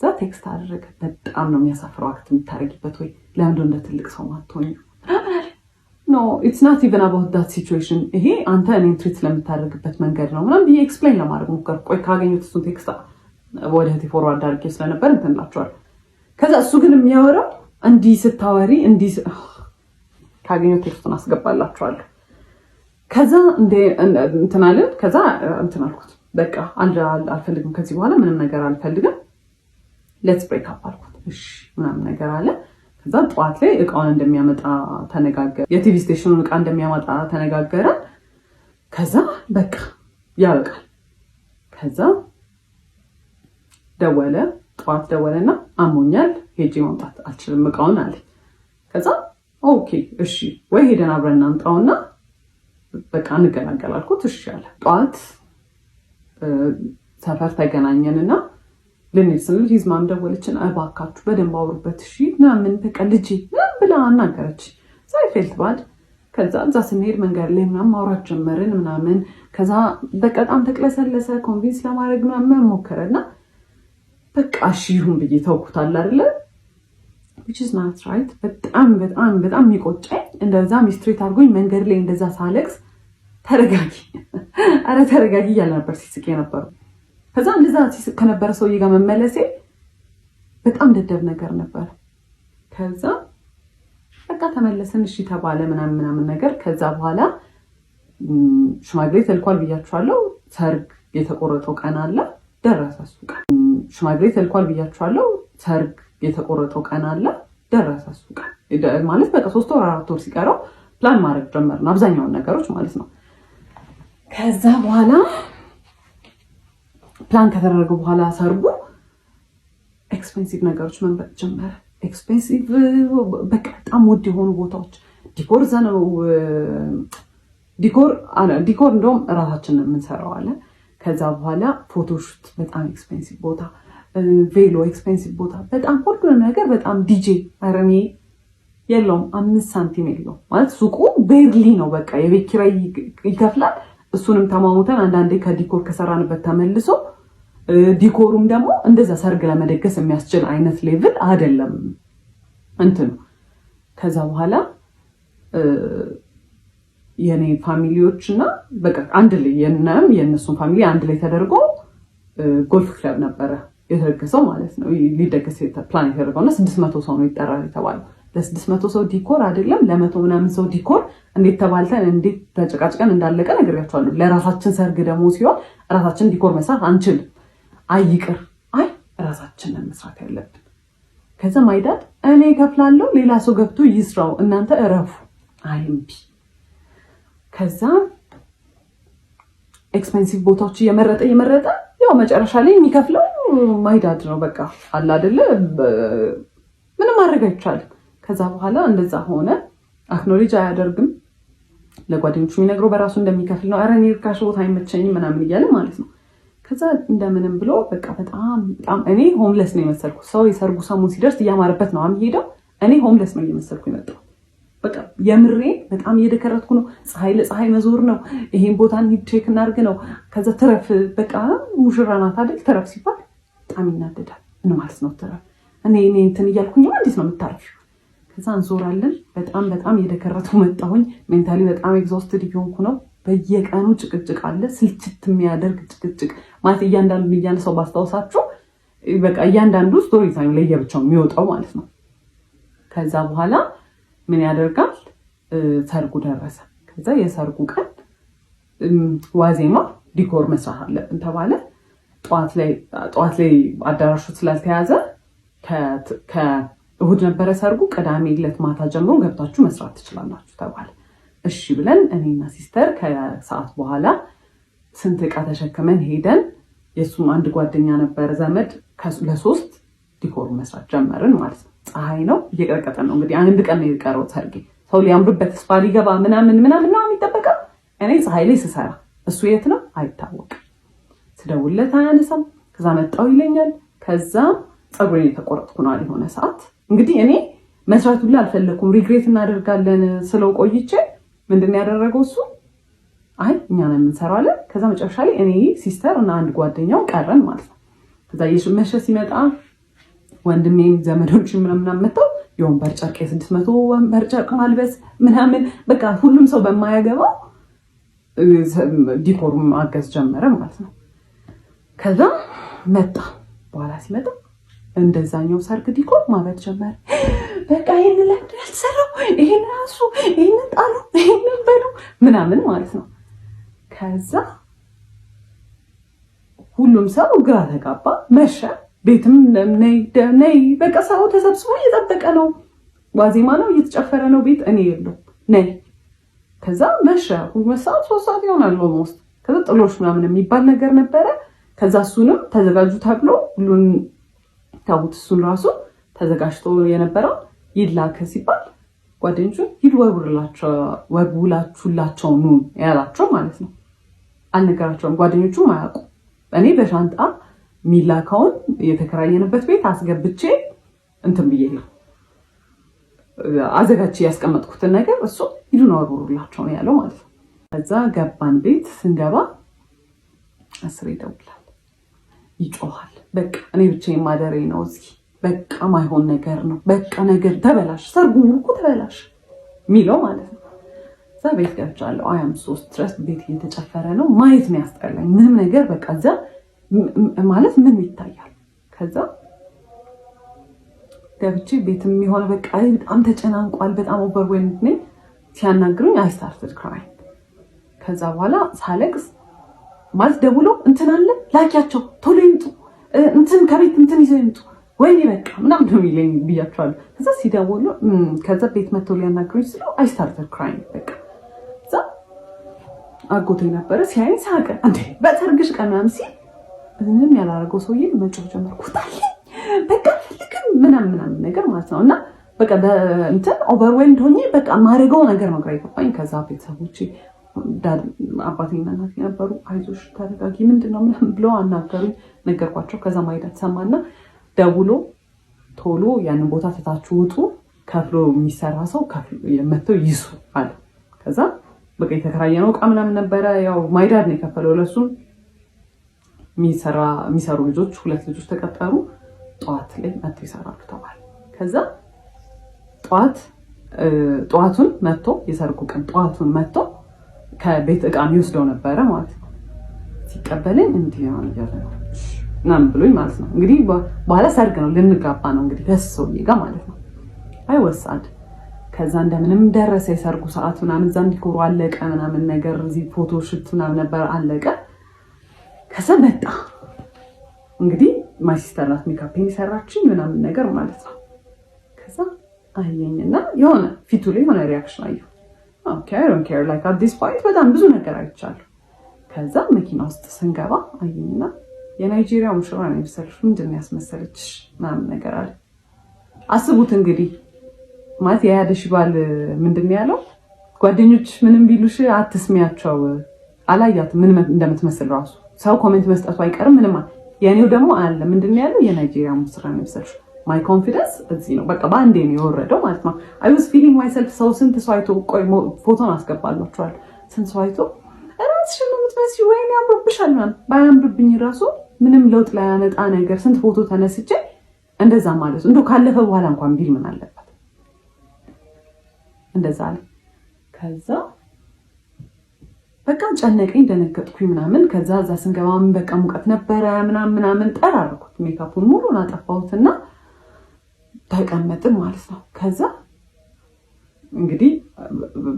[SPEAKER 2] እዛ ቴክስት አደረገ። በጣም ነው የሚያሳፍረው አክት የምታደርጊበት ወይ ለምንድን እንደ ትልቅ ሰው ማትሆኝ? ኖ ኢትስ ናት ኢቨን አባውት ዳት ሲቹዌሽን። ይሄ አንተ እኔን ትሪት ስለምታደርግበት መንገድ ነው ምናምን ብዬ ኤክስፕሌን ለማድረግ ሞከርኩ። ቆይ ካገኙት እሱን ቴክስት ወደ እህቴ ፎርዋርድ አድርጌ ስለነበር እንትን እላቸዋለሁ። ከዛ እሱ ግን የሚያወራው እንዲህ ስታወሪ እንዲህ ካገኙት ቴክስቱን አስገባላቸዋለሁ። ከዛ እንትን አለን። ከዛ እንትን አልኩት በቃ አልፈልግም ከዚህ በኋላ ምንም ነገር አልፈልግም ሌትስ ብሬክ አፕ አልኩት። እሺ ምናምን ነገር አለ። ከዛ ጠዋት ላይ እቃውን እንደሚያመጣ ተነጋገረ። የቲቪ ስቴሽኑን እቃ እንደሚያመጣ ተነጋገረ። ከዛ በቃ ያበቃል። ከዛ ደወለ። ጠዋት ደወለና አሞኛል ሄጄ ማምጣት አልችልም እቃውን አለ። ከዛ ኦኬ እሺ ወይ ሄደን አብረን እናምጣውና በቃ እንገናገል አልኩት። እሺ አለ። ጠዋት ሰፈር ተገናኘንና ልንሄድ ስንል ሂዝማም ደወለችን። እባካችሁ በደንብ አውሩበት እሺ ምናምን በቃ ልጄ ምናምን ብላ አናገረች። ሳይፌልት ባድ። ከዛ እዛ ስንሄድ መንገድ ላይ ምናምን ማውራት ጀመርን ምናምን። ከዛ በጣም ተቅለሰለሰ። ኮንቪንስ ለማድረግ ምናምን ሞከረና በቃ እሺ ይሁን ብዬ ተውኩታል አይደለ which is not right። በጣም የሚቆጨኝ እንደዛ ሚስትሬት አድርጎኝ መንገድ ላይ እንደዛ ሳለቅስ ተረጋጊ አረ ተረጋጊ እያለ ነበር ሲስቅ የነበረው። ከዛ እንደዛ ሲስቅ ከነበረ ሰውዬ ጋር መመለሴ በጣም ደደብ ነገር ነበር። ከዛ በቃ ተመለስን እሺ ተባለ ምናምን ነገር። ከዛ በኋላ ሽማግሌ ተልኳል ብያችኋለሁ። ሰርግ የተቆረጠው ቀን አለ ደረሰ እሱ ቀን። ሽማግሌ ተልኳል ብያችኋለሁ። ሰርግ የተቆረጠው ቀን አለ ደረሰ እሱ ቀን። ማለት በቃ 3 ወር 4 ወር ሲቀረው ፕላን ማድረግ ጀመርን አብዛኛውን ነገሮች ማለት ነው። ከዛ በኋላ ፕላን ከተደረገ በኋላ ሰርጉ ኤክስፔንሲቭ ነገሮች መምረጥ ጀመረ። ኤክስፔንሲቭ በቃ በጣም ውድ የሆኑ ቦታዎች ዲኮር ዘነው ዲኮር እንደውም እራሳችንን የምንሰራው አለ። ከዛ በኋላ ፎቶሹት በጣም ኤክስፔንሲቭ ቦታ፣ ቬሎ ኤክስፔንሲቭ ቦታ፣ በጣም ሁሉ ነገር በጣም ዲጄ አረሜ የለውም 5 ሳንቲም የለውም ማለት ሱቁ ቤርሊ ነው። በቃ የቤት ኪራይ ይከፍላል። እሱንም ተማሙተን አንዳንዴ ከዲኮር ከሰራንበት ተመልሶ ዲኮሩም ደግሞ እንደዛ ሰርግ ለመደገስ የሚያስችል አይነት ሌቭል አይደለም እንትኑ። ከዛ በኋላ የኔ ፋሚሊዎች እና በቃ አንድ ላይ የነሱን ፋሚሊ አንድ ላይ ተደርጎ ጎልፍ ክለብ ነበረ የተደገሰው ማለት ነው። ሊደገስ ፕላን የተደረገው እና 600 ሰው ነው ይጠራል የተባለው። ለ600 ሰው ዲኮር አይደለም ለ100 ምናምን ሰው ዲኮር እንዴት ተባልተን እንዴት ተጨቃጭቀን እንዳለቀ ነግሬያቸዋለሁ። ለራሳችን ሰርግ ደግሞ ሲሆን ራሳችን ዲኮር መስራት አንችልም። አይቅር ራሳችንን መስራት ያለብን። ከዛ ማይዳድ እኔ ከፍላለሁ ሌላ ሰው ገብቶ ይስራው እናንተ እረፉ አይምቢ። ከዛ ኤክስፔንሲቭ ቦታዎች እየመረጠ ያው መጨረሻ ላይ የሚከፍለው ማይዳድ ነው። በቃ አለ አይደለ ምንም ማድረግ አይቻልም። ከዛ በኋላ እንደዛ ሆነ። አክኖሌጅ አያደርግም። ለጓደኞቹ የሚነግረው በራሱ እንደሚከፍል ነው። ኧረ እኔ ርካሽ ቦታ አይመቸኝም ምናምን እያለ ማለት ነው። ከዛ እንደምንም ብሎ በቃ በጣም እኔ ሆምለስ ነው የመሰልኩት። ሰው የሰርጉ ሰሙን ሲደርስ እያማረበት ነው የሚሄደው። እኔ ሆምለስ ነው እየመሰልኩ የመጣው። በቃ የምሬ በጣም እየደከረትኩ ነው። ፀሐይ ለፀሐይ መዞር ነው። ይሄን ቦታ እንሂድ ቼክ እናድርግ ነው። ከዛ ትረፍ በቃ ሙሽራ ናት አይደል? ትረፍ ሲባል በጣም ይናደዳል። ምን ማለት ነው ትረፍ? እኔ እንትን እያልኩኝ እንዴት ነው የምታረፊው? ከዛ እንዞራለን። በጣም እየደከረትኩ መጣሁኝ። ሜንታሊ በጣም ኤግዞስትድ እየሆንኩ ነው። በየቀኑ ጭቅጭቅ አለ። ስልችት የሚያደርግ ጭቅጭቅ ማለት እያንዳንዱ ሰው ባስታውሳችሁ በቃ እያንዳንዱ ስቶሪ ታይም ለየብቻው የሚወጣው ማለት ነው። ከዛ በኋላ ምን ያደርጋል? ሰርጉ ደረሰ። ከዛ የሰርጉ ቀን ዋዜማ ዲኮር መስራት አለብን ተባለ። ጠዋት ላይ አዳራሹ ስላልተያዘ ከእሁድ ነበረ ሰርጉ። ቅዳሜ ዕለት ማታ ጀምሮ ገብታችሁ መስራት ትችላላችሁ ተባለ። እሺ ብለን እኔና ሲስተር ከሰዓት በኋላ ስንት ዕቃ ተሸክመን ሄደን የሱም አንድ ጓደኛ ነበረ ዘመድ ለ3 ዲኮር መስራት ጀመርን ማለት ነው። ፀሐይ ነው እየቀረቀጠ ነው እንግዲህ አንድ ቀን ነው የቀረው ሰርጌ። ሰው ሊያምርበት ተስፋ ሊገባ ምናምን ነው የሚጠበቀው። እኔ ፀሐይ ላይ ስሰራ እሱ የት ነው አይታወቅም። ስደውልለት አያነሳም። ከዛ መጣው ይለኛል። ከዛ ፀጉሬን የተቆረጥኩ ነው የሆነ ሰዓት እንግዲህ እኔ መስራት ሁሉ አልፈለኩም። ሪግሬት እናደርጋለን ስለው ቆይቼ ምንድን ያደረገው እሱ አይ እኛ ነን የምንሰራው አለ። ከዛ መጨረሻ ላይ እኔ ሲስተር እና አንድ ጓደኛው ቀረን ማለት ነው። ከዛ የሽመሸ ሲመጣ ወንድሜም ዘመዶች ምናምን መጥተው የወንበር ጨርቅ የ600 ወንበር ጨርቅ ማልበስ ምናምን በቃ ሁሉም ሰው በማያገባው ዲኮሩም አገዝ ጀመረ ማለት ነው። ከዛ መጣ በኋላ ሲመጣ እንደዛኛው ሰርግ ዲኮር ማለት ጀመረ። በቃ ይሄን ለምንድን ያልተሰራው? ይሄን ራሱ ይሄን ጣሉ ይሄን በሉ ምናምን ማለት ነው። ከዛ ሁሉም ሰው ግራ ተጋባ። መሸ። ቤትም ነይ በቃ ሰው ተሰብስቦ እየጠበቀ ነው። ዋዜማ ነው እየተጨፈረ ነው። ቤት እኔ የለው ነይ። ከዛ መሸ። 2 ሰዓት 3 ሰዓት ይሆናል ኦልሞስት። ከዛ ጥሎሽ ምናምን የሚባል ነገር ነበረ። ከዛ እሱንም ተዘጋጁ ተብሎ ሁሉን ታውት እሱን ራሱ ተዘጋጅቶ የነበረው ይላከ ሲባል ጓደኞቹ ሂድ ወርውላችሁላቸው ኑ ያላቸው ማለት ነው። አልነገራቸውም። ጓደኞቹም አያውቁ። እኔ በሻንጣ ሚላካውን የተከራየንበት ቤት አስገብቼ እንትን ብዬ ነው አዘጋጅቼ ያስቀመጥኩትን ነገር እሱ ሂዱን ወርውላቸው ነው ያለው ማለት ነው። ከዛ ገባን። ቤት ስንገባ 10 ይደውላል፣ ይጮሃል። በቃ እኔ ብቻዬን ማደሬ ነው እዚህ። በቃ ማይሆን ነገር ነው። በቃ ነገር ተበላሽ፣ ሰርጉ እኮ ተበላሽ ሚለው ማለት ነው። እዛ ቤት ገብቻለሁ። አያም 3 ድረስ ቤት እየተጨፈረ ነው። ማየት ነው ያስጠላኝ። ምንም ነገር በቃ እዛ ማለት ምን ይታያል። ከዛ ገብቼ ቤትም የሆነ በቃ በጣም ተጨናንቋል። በጣም ኦቨርዌልምድ ነኝ። ሲያናግሩኝ አይ ስታርትድ ክራይንግ። ከዛ በኋላ ሳለቅስ ማለት ደውሎ እንትን አለ ላኪያቸው ቶሎ ይምጡ፣ እንትን ከቤት እንትን ይዘው ይምጡ፣ ወይኔ በቃ ምናምን ነው የሚለኝ ብያቸዋለሁ። ከዛ ሲደውሉ ከዛ ቤት መጥተው ሊያናግሩኝ ስለው አይ ስታርተድ ክራይንግ በቃ እዛ አጎቴ ነበረ ሲያይ ሳቀ። እንዴ በሰርግሽ ቀን ምናምን ሲል ምንም ያላረገው ሰውዬ መጮህ ጀመርኩ። በቃ ልክም ምናምን ነገር ማለት ነው። እና በቃ እንትን ኦቨርዌልድ ሆኜ በቃ ማረገው ነገር ነው ግራ ይገባኝ። ከዛ ቤተሰቦቼ አባቴና እናቴ ነበሩ። አይዞሽ ተረጋጊ ምንድነው ምናምን ብለው አናገሩኝ፣ ነገርኳቸው። ከዛ ማይዳት ሰማና ደውሎ ቶሎ ያንን ቦታ ትታችሁ ውጡ፣ ከፍሎ የሚሰራ ሰው መጥተው ይሱ አለ። ከዛ በቃ የተከራየነው ዕቃ ምናምን ነበረ። ያው ማይዳድ ነው የከፈለው ለሱም። የሚሰሩ ልጆች 2 ልጆች ተቀጠሩ። ጠዋት ላይ መጥተው ይሰራሉ ተባለ። ከዛ ጠዋቱን መጥቶ የሰርጉ ቀን ጠዋቱን መጥቶ ከቤት ዕቃ የሚወስደው ነበረ ማለት ነው። ሲቀበለኝ እንዲህ ነው እያለ ነው ምናምን ብሎኝ ማለት ነው። እንግዲህ በኋላ ሰርግ ነው ልንጋባ ነው እንግዲህ ከሰውዬ ጋር ማለት ነው። አይወሳድ ከዛ እንደምንም ደረሰ የሰርጉ ሰዓት ምናምን እዛ እንዲኮሩ አለቀ ምናምን ነገር እዚህ ፎቶ ሽት ምናምን ነበር አለቀ። ከዛ መጣ እንግዲህ ማይ ሲስተር ናት ሜካፔን የሰራችኝ ምናምን ነገር ማለት ነው። ከዛ አየኝና የሆነ ፊቱ ላይ የሆነ ሪያክሽን አየሁ። ኦኬ አይ ዶንት ኬር ላይክ አት ዲስ ፖይንት በጣም ብዙ ነገር አይቻለሁ። ከዛ መኪና ውስጥ ስንገባ አየኝና የናይጄሪያ ሙሽራ ነው የመሰለሽ ምንድን ነው ያስመሰለችሽ ምናምን ነገር አለ። አስቡት እንግዲህ ማለት የያደሽ ባል ምንድን ነው ያለው? ጓደኞች ምንም ቢሉሽ አትስሚያቸው፣ አላያት ምን እንደምትመስል ራሱ ሰው ኮሜንት መስጠቱ አይቀርም ምንም። የኔው ደግሞ አለ ምንድን ነው ያለው? የናይጄሪያ ሙሽራ ነው የመሰለሽ። ማይ ኮንፊደንስ እዚህ ነው በቃ በአንዴ ነው የወረደው ማለት ነው። አይ ዋዝ ፊሊንግ ማይሰልፍ። ሰው ስንት ሰው አይቶ ቆይ ፎቶን አስገባላችኋል። ስንት ሰው አይቶ ራስሽን ነው የምትመስዪው ወይኔ ያምርብሻል ምናምን። ባያምርብኝ ራሱ ምንም ለውጥ ላይ ያመጣ ነገር ስንት ፎቶ ተነስቼ እንደዛ ማለት እንደው ካለፈ በኋላ እንኳን ቢል ምን አለበት እንደዛ አለ። ከዛ በቃ ጨነቀኝ፣ ደነገጥኩኝ ምናምን። ከዛ እዛ ስንገባም በቃ ሙቀት ነበረ ምናምን ጠራርኩት። ሜካፑን ሙሉን አጠፋሁትና ተቀመጥን ማለት ነው። ከዛ እንግዲህ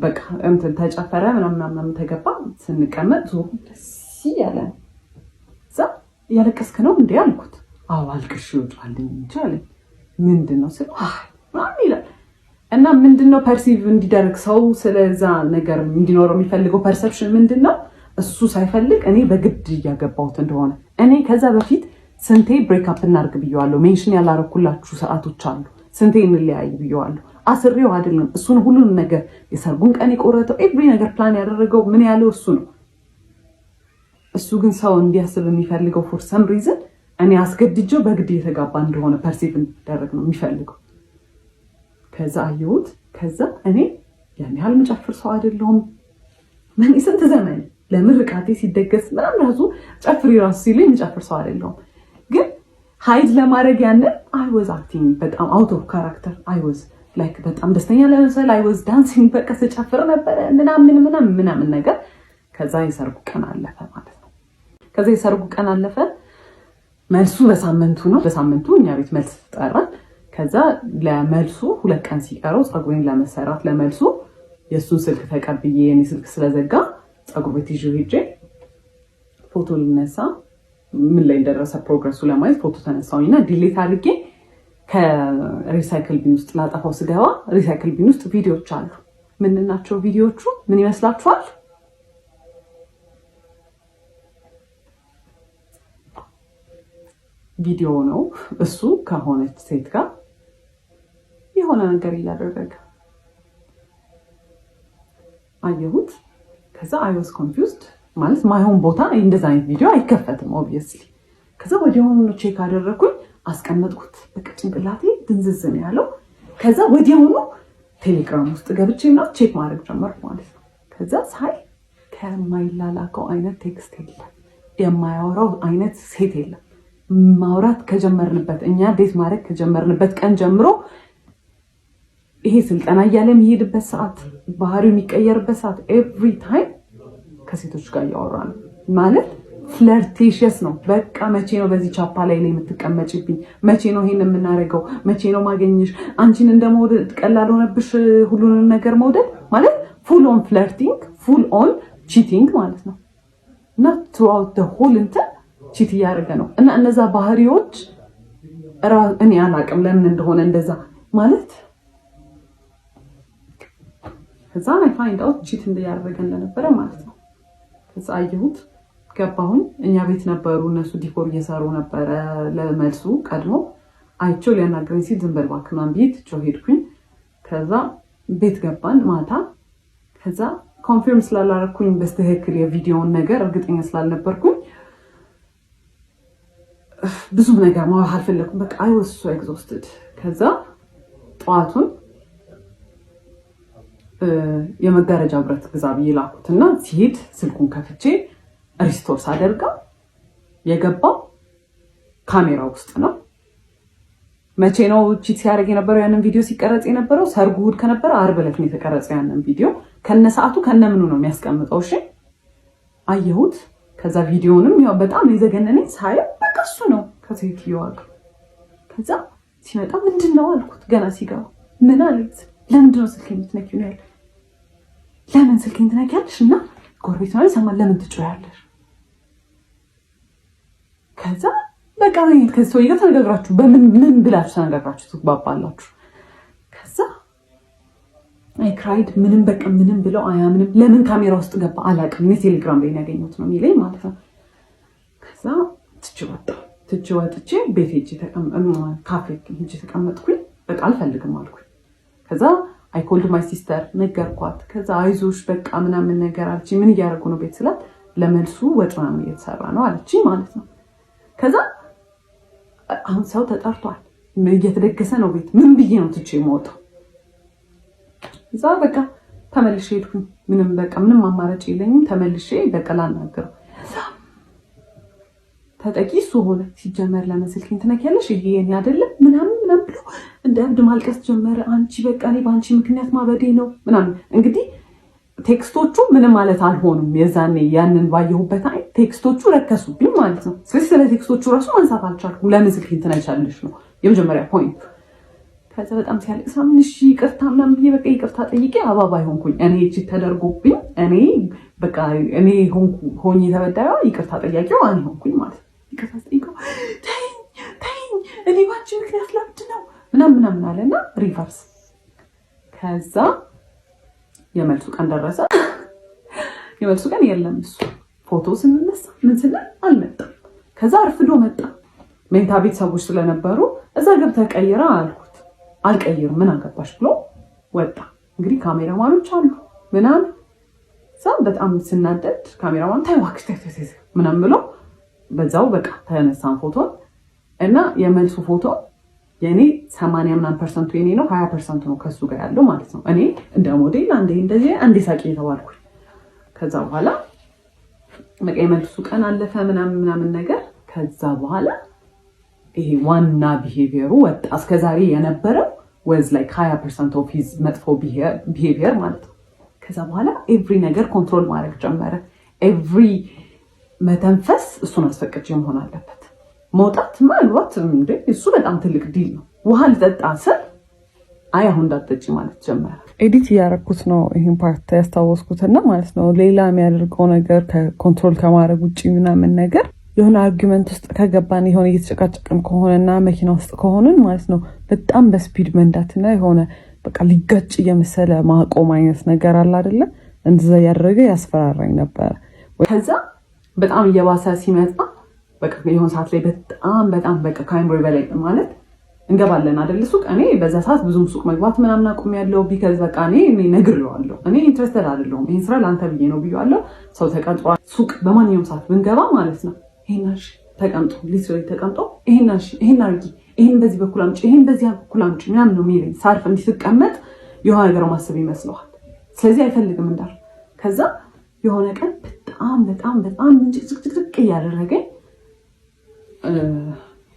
[SPEAKER 2] በቃ እንትን ተጨፈረ ምናምን ተገባ። ስንቀመጥ ዞሩ ደስ ያለ እዛ እያለቀስክ ነው እንዴ አልኩት። አዎ አልቅሽ ይወጣልኝ እንጂ ምንድነው ስለው ምናምን ይላል። እና ምንድነው ፐርሲቭ እንዲደረግ ሰው ስለዛ ነገር እንዲኖረው የሚፈልገው ፐርሰፕሽን ምንድነው? እሱ ሳይፈልግ እኔ በግድ እያገባሁት እንደሆነ። እኔ ከዛ በፊት ስንቴ ብሬክአፕ እናድርግ ብየዋለሁ። ሜንሽን ያላረኩላችሁ ሰዓቶች አሉ። ስንቴ እንለያይ ብየዋለሁ። አስሬው አይደለም እሱን ሁሉንም ነገር የሰርጉን ቀን የቆረጠው ኤቭሪ ነገር ፕላን ያደረገው ምን ያለው እሱ ነው። እሱ ግን ሰው እንዲያስብ የሚፈልገው ፎር ሰም ሪዝን እኔ አስገድጄው በግድ የተጋባ እንደሆነ ፐርሲቭ እንዲደረግ ነው የሚፈልገው። ከዛ አየሁት። ከዛ እኔ ያን ያህል የምጨፍር ሰው አይደለሁም። ምን ስንት ዘመን ለምርቃቴ ሲደገስ ምናምን ራሱ ጨፍሪ ራሱ ሲለኝ የምጨፍር ሰው አይደለሁም። ግን ሃይድ ለማድረግ ያንን አይ ዋዝ አክቲንግ በጣም አውት ኦፍ ካራክተር። አይ ዋዝ ላይክ በጣም ደስተኛ ለመሰል አይ ዋዝ ዳንሲንግ በቃ ስጨፍር ነበረ ምናምን ነገር። ከዛ የሰርጉ ቀን አለፈ ማለት ነው። ከዛ የሰርጉ ቀን አለፈ። መልሱ በሳምንቱ ነው። በሳምንቱ እኛ ቤት መልስ ጠራን። ከዛ ለመልሱ 2 ቀን ሲቀረው ፀጉሬን ለመሰራት ለመልሱ የእሱን ስልክ ተቀብዬ የኔ ስልክ ስለዘጋ ፀጉር ቤት ይዤ ሄጄ ፎቶ ልነሳ ምን ላይ እንደደረሰ ፕሮግረሱ ለማየት ፎቶ ተነሳሁኝና ዲሌት አድርጌ ከሪሳይክል ቢን ውስጥ ላጠፋው ስገባ ሪሳይክል ቢን ውስጥ ቪዲዮዎች አሉ። ምን ናቸው ቪዲዮዎቹ? ምን ይመስላችኋል? ቪዲዮ ነው። እሱ ከሆነች ሴት ጋር የሆነ ነገር እያደረገ አየሁት። ከዛ አይ ዋዝ ኮንፊውዝድ ማለት ማይሆን ቦታ እንደዛ አይነት ቪዲዮ አይከፈትም ኦብቪየስሊ። ከዛ ወዲያውኑ ቼክ አደረኩኝ፣ አስቀመጥኩት። በቃ ጭንቅላቴ ድንዝዝ ነው ያለው። ከዛ ወዲያውኑ ቴሌግራም ውስጥ ገብቼና ቼክ ማድረግ ጀመርኩ ማለት ነው። ከዛ ሳይ ከማይላላከው አይነት ቴክስት የለም፣ የማያወራው አይነት ሴት የለም። ማውራት ከጀመርንበት እኛ ዴት ማድረግ ከጀመርንበት ቀን ጀምሮ ይሄ ስልጠና እያለ የሚሄድበት ሰዓት፣ ባህሪው የሚቀየርበት ሰዓት ኤቭሪ ታይም ከሴቶች ጋር እያወራ ነው ማለት ፍለርቴሽስ ነው። በቃ መቼ ነው በዚህ ቻፓ ላይ የምትቀመጭብኝ? መቼ ነው ይሄን የምናደርገው? መቼ ነው ማገኘሽ? አንቺን እንደመውደድ ቀላል ሆነብሽ ሁሉንም ነገር መውደድ ማለት ፉል ኦን ፍለርቲንግ፣ ፉል ኦን ቺቲንግ ማለት ነው። እና ትሩአውት ዘ ሆል እንትን ቺት እያደረገ ነው። እና እነዛ ባህሪዎች እኔ አላቅም ለምን እንደሆነ እንደዛ ማለት። ከዛ አይ ፋይንድ አውት ቺት እንደያደረገ እንደነበረ ማለት ነው። ከዛ አየሁት፣ ገባሁኝ። እኛ ቤት ነበሩ እነሱ ዲኮር እየሰሩ ነበረ። ለመልሱ ቀድሞ አይቼው ሊያናገረኝ ሲል ዝም በል እባክህ ምናምን ብዬ ትቼው ሄድኩኝ። ከዛ ቤት ገባን ማታ። ከዛ ኮንፊርም ስላላረኩኝ በስተክክል የቪዲዮውን ነገር እርግጠኛ ስላልነበርኩኝ ብዙም ነገር ማውራት አልፈለኩም። በቃ አይ ዋዝ ሶ ኤግዞስትድ። ከዛ ጠዋቱን የመጋረጃ ብረት ግዛ ብዬ ላኩትና ሲሄድ ስልኩን ከፍቼ ሪስቶር ሳደርገው የገባው ካሜራ ውስጥ ነው። መቼ ነው ቺት ሲያደርግ የነበረው? ያንን ቪዲዮ ሲቀረጽ የነበረው ሰርጉ እሑድ ከነበረ ዓርብ ዕለት ነው የተቀረጸው። ያንን ቪዲዮ ከነሰዓቱ ከነምኑ ነው የሚያስቀምጠው። እሺ አየሁት። ከዛ ቪዲዮንም ያው በጣም የዘገነነኝ ሳየው በቃ እሱ ነው ከሴትዮዋ ጋር። ከዛ ሲመጣ ምንድነው አልኩት። ገና ሲገባ ምን አለች? ለምንድነው ስልኬን የምትነኪው ነው ያለ። ለምን ስልኬን ትነኪያለሽ? እና ጎረቤት ነው ሰማን፣ ለምን ትጮያለሽ? ከዛ በቃ ከዚህ ሰውዬ ጋር ተነጋግራችሁ በምን ምን ብላችሁ ተነጋግራችሁ ትግባባላችሁ? ከዛ አይ ክራይድ ምንም በቃ ምንም ብለው አያምንም። ለምን ካሜራ ውስጥ ገባ አላውቅም። እኔ ቴሌግራም ላይ ያገኘሁት ነው የሚለኝ ማለት ነው። ከዛ ትቼ ወጥቼ ቤት ሄጄ ካፌ ሄጄ ተቀመጥኩኝ። በቃ አልፈልግም አልኩኝ። ከዛ አይ ኮልድ ማይ ሲስተር ነገርኳት። ከዛ አይዞሽ በቃ ምናምን ነገር አለችኝ። ምን እያደረጉ ነው ቤት ስላት ለመልሱ ወጥ ምናምን እየተሰራ ነው አለችኝ ማለት ነው። ከዛ አሁን ሰው ተጠርቷል፣ እየተደገሰ ነው ቤት። ምን ብዬ ነው ትቼ የምወጣው? እዛ በቃ ተመልሼ ሄድኩኝ። ምንም አማራጭ የለኝም። ተመልሼ በቃ ላናገረው። ተጠቂ እሱ ሆነ። ሲጀመር ለምን ስልኬን ትነኪያለሽ? ይሄ የኔ አይደለም ምናምን ብሎ እንደ እብድ ማልቀስ ጀመረ። አንቺ በቃ እኔ በአንቺ ምክንያት ማበዴ ነው ምናምን። እንግዲህ ቴክስቶቹ ምንም ማለት አልሆኑም። የዛኔ ያንን ባየሁበት አይ ቴክስቶቹ ረከሱብኝ ማለት ነው። ስለዚህ ስለ ቴክስቶቹ ራሱ ማንሳት አልቻልኩም። ለምን ስልኬን ትነኪያለሽ ነው የመጀመሪያ ፖይንት። ከዛ በጣም ሲያለቅስ እሺ ይቅርታ ምናምን ብዬ በቃ ይቅርታ ጠይቄ አባባይ ሆንኩኝ። እኔ እቺ ተደርጎብኝ እኔ በቃ እኔ ሆኜ ተበዳዩ ይቅርታ ጠያቂው እኔ ሆንኩኝ ማለት ነው። ይቅርታ ጠይቀው ተይኝ እኔ ባንቺ ምክንያት ላብድ ነው ምናምን አለና ሪቨርስ። ከዛ የመልሱ ቀን ደረሰ። የመልሱ ቀን የለም። እሱ ፎቶ ስንነሳ ምን ስንል አልመጣም። ከዛ አርፍዶ መጣ። ሜንታ ቤት ሰዎች ስለነበሩ እዛ ገብተህ ቀይራ አልኩት። አልቀይርም ምን አገባሽ ብሎ ወጣ። እንግዲህ ካሜራማኖች አሉ ምናምን። እዛ በጣም ስናደድ ካሜራማን ታይዋክስ ምናምን ብሎ በዛው በቃ ተነሳን ፎቶ እና የመልሱ ፎቶ የኔ 80% የኔ ነው፣ 20% ነው ከሱ ጋር ያለው ማለት ነው። እኔ እንደ ሞዴል አንዴ ሳቂ የተባልኩኝ። ከዛ በኋላ በቃ የመልሱ ቀን አለፈ ምናምን ነገር። ከዛ በኋላ ይሄ ዋና ቢሄቪየሩ ወጣ። እስከዛሬ የነበረው ወዝ ላይክ 20% ኦፍ ሂዝ መጥፎ ቢሄቪየር ማለት ነው። ከዛ በኋላ ኤቭሪ ነገር ኮንትሮል ማድረግ ጀመረ። ኤቭሪ መተንፈስ እሱን አስፈቅጄ መሆን አለበት። መውጣት ማግባት እንዴ እሱ በጣም ትልቅ ዲል ነው። ውሃ ልጠጣ ስል አይ አሁን እንዳትጠጪ ማለት ጀመረ። ኤዲት እያደረኩት ነው ይሄን ፓርት ያስታወስኩትና ማለት ነው። ሌላ የሚያደርገው ነገር ከኮንትሮል ከማድረግ ውጭ ምናምን ነገር የሆነ አርጊመንት ውስጥ ከገባን የሆነ እየተጨቃጨቅን ከሆነና መኪና ውስጥ ከሆነን ማለት ነው በጣም በስፒድ መንዳትና የሆነ በቃ ሊጋጭ እየመሰለ ማቆም አይነት ነገር አለ አይደለ? እንደዛ ያደረገ ያስፈራራኝ ነበር። ከዛ በጣም እየባሰ ሲመጣ በቃ የሆነ ሰዓት ላይ በጣም በቃ ከአይምሮ በላይ ማለት እንገባለን አይደል ሱቅ። እኔ በዛ ሰዓት ብዙም ሱቅ መግባት ምናምን አቁሜያለሁ። ቢካዝ በቃ እኔ ነግሬዋለሁ። እኔ ኢንትረስትድ አይደለሁም። ይሄን ስራ ለአንተ ብዬ ነው ብዬዋለሁ። ሰው ተቀጥሯል። ሱቅ በማንኛውም ሰዓት ብንገባ ማለት ነው ይሄናሽ ተቀምጦ ሊስሪ ተቀምጦ ይሄናሽ ይሄን አርጊ፣ ይሄን በዚህ በኩል አምጪ፣ ይሄን በዚህ በኩል አምጪ ምናምን ነው የሚለኝ። ሳርፍ እንዲስቀመጥ የሆነ ነገር ማሰብ ይመስለዋል። ስለዚህ አይፈልግም እንዳል። ከዛ የሆነ ቀን በጣም ጭቅጭቅ እያደረገኝ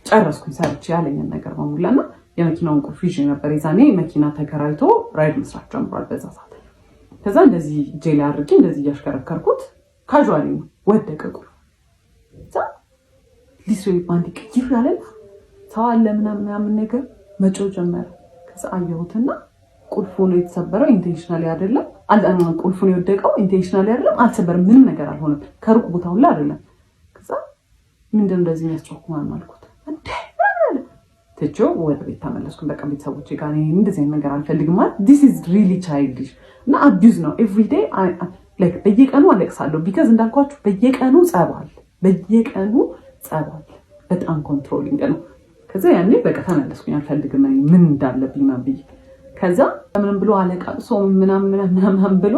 [SPEAKER 2] ጨረስኩኝ ሰርቼ ያለኝን ነገር በሙላና የመኪናውን ቁልፍ ይዤ ነበር። የዛኔ መኪና ተከራይቶ ራይድ መስራት ጀምሯል በዛ ሰዓት። ከዛ እንደዚህ ጄል አድርጌ እንደዚህ እያሽከረከርኩት ካዥዋሊ ወደቀ ቁልፍ። ከዛ ሊስሪ ባንዲ ቅይር ያለና ሰው አለ ምናምን ነገር መጮህ ጀመረ። ከዛ አየሁትና ቁልፉ ነው የተሰበረው፣ ኢንቴንሽናሊ አይደለም። ቁልፉ ነው የወደቀው፣ ኢንቴንሽናሊ አይደለም። አልሰበረም፣ ምንም ነገር አልሆነም። ከሩቅ ቦታ ሁላ አይደለም። ከዛ ምንድን እንደዚህ የሚያስጮህ ማን አልኩት። ትቼው ወደ ቤት ተመለስኩኝ። በቃ ቤተሰቦቼ ጋር እንደዚህ አይነት ነገር አልፈልግም ማለት this is really childish እና አቢዩዝ ነው every day like በየቀኑ አለቅሳለሁ ቢካዝ እንዳልኳችሁ በየቀኑ ጸባል በጣም ኮንትሮሊንግ ነው። ከዛ ያኔ በቃ ተመለስኩኝ አልፈልግም ምን እንዳለብኝ ማብይ ከዛ ምንም ብሎ አለቃቅሶ ምናምን ብሎ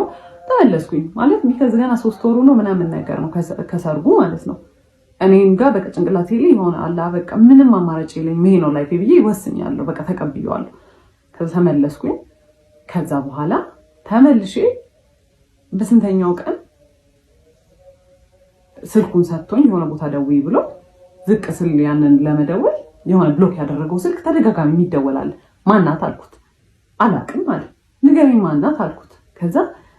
[SPEAKER 2] ተመለስኩኝ ማለት ቢካዝ ገና 3 ወሩ ነው ምናምን ነገር ነው ከሰርጉ ማለት ነው። እኔም ጋር በቃ ጭንቅላቴ ላይ ሆነ አላ በቃ ምንም አማራጭ የለኝም ይሄ ነው ላይፍ ብዬ ወስኛለሁ። በቃ ተቀብየዋለሁ። ከዛ ተመለስኩኝ። ከዛ በኋላ ተመልሼ በስንተኛው ቀን ስልኩን ሰጥቶኝ የሆነ ቦታ ደውይ ብሎ ዝቅ ስል ያንን ለመደወል የሆነ ብሎክ ያደረገው ስልክ ተደጋጋሚ ይደወላል። ማናት አልኩት። አላቅም ማለት ንገረኝ ማናት አልኩት። ከዛ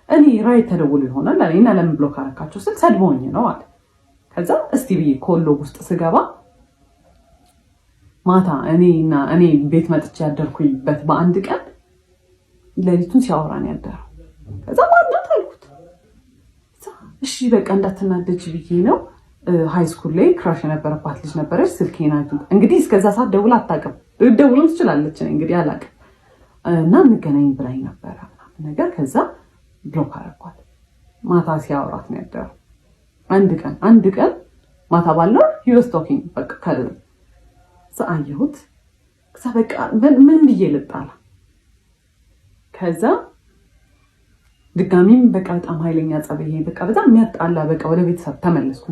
[SPEAKER 2] እኔ ራይት ተደውሎ ይሆናል አለኝና ለምን ብሎክ አረካቸው ስል ሰድቦኝ ነው አለ። ከዛ እስቲ ብዬ ኮሎ ውስጥ ስገባ ማታ እኔ ቤት መጥቼ ያደርኩኝበት በአንድ ቀን ሌሊቱን ሲያወራን ያደረው። ከዛ ማናት አልኩት። እሺ በቃ እንዳትናደጅ ብዬ ነው ሃይ ስኩል ላይ ክራሽ የነበረባት ልጅ ነበረች ስልኬን አይቶ እንግዲህ እስከዛ ሰዓት ደውላ አታውቅም። ደውላ ትችላለች እንግዲህ አላውቅም እና እንገናኝ ብላኝ ነበረ ነገር ከዛ ብሎክ አደረኳት። ማታ ሲያወራት ነው ያደረው። አንድ ቀን ማታ ባለው he was talking በቃ አየሁት። ከዛ በቃ ምን ብዬ ልጣላ። ከዛ ድጋሚም በቃ በጣም ኃይለኛ ጸብ ይሄ በቃ በጣም የሚያጣላ በቃ ወደ ቤተሰብ ተመለስኩ።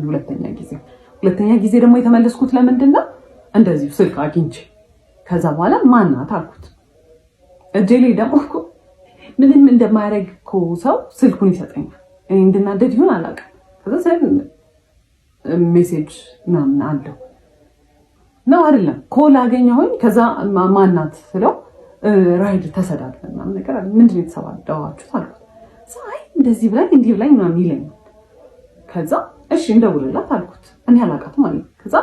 [SPEAKER 2] ሁለተኛ ጊዜ ደግሞ የተመለስኩት ለምንድን ነው እንደዚሁ ስልክ አግኝቼ ከዛ በኋላ ማናት አልኩት። እጄ ላይ ደግሞ እኮ ምንም እንደማያደርግ እኮ ሰው ስልኩን ይሰጠኛል። እኔ እንድናደድ ይሁን አላውቅም። ከዛ ሜሴጅ ምናምን አለው ነው አይደለም ኮል አገኘሁኝ። ከዛ ማናት ስለው ራይድ ተሰዳድበን ምናምን ነገር አለ። ምንድን ነው የተሰዳደባችሁት አልኩት። አይ እንደዚህ ብላኝ እንዲህ ብላኝ ምናምን ይለኛል። ከዛ እሺ እንደውልላት አልኩት። እኔ አላውቃትም ማለት ነው። ከዛ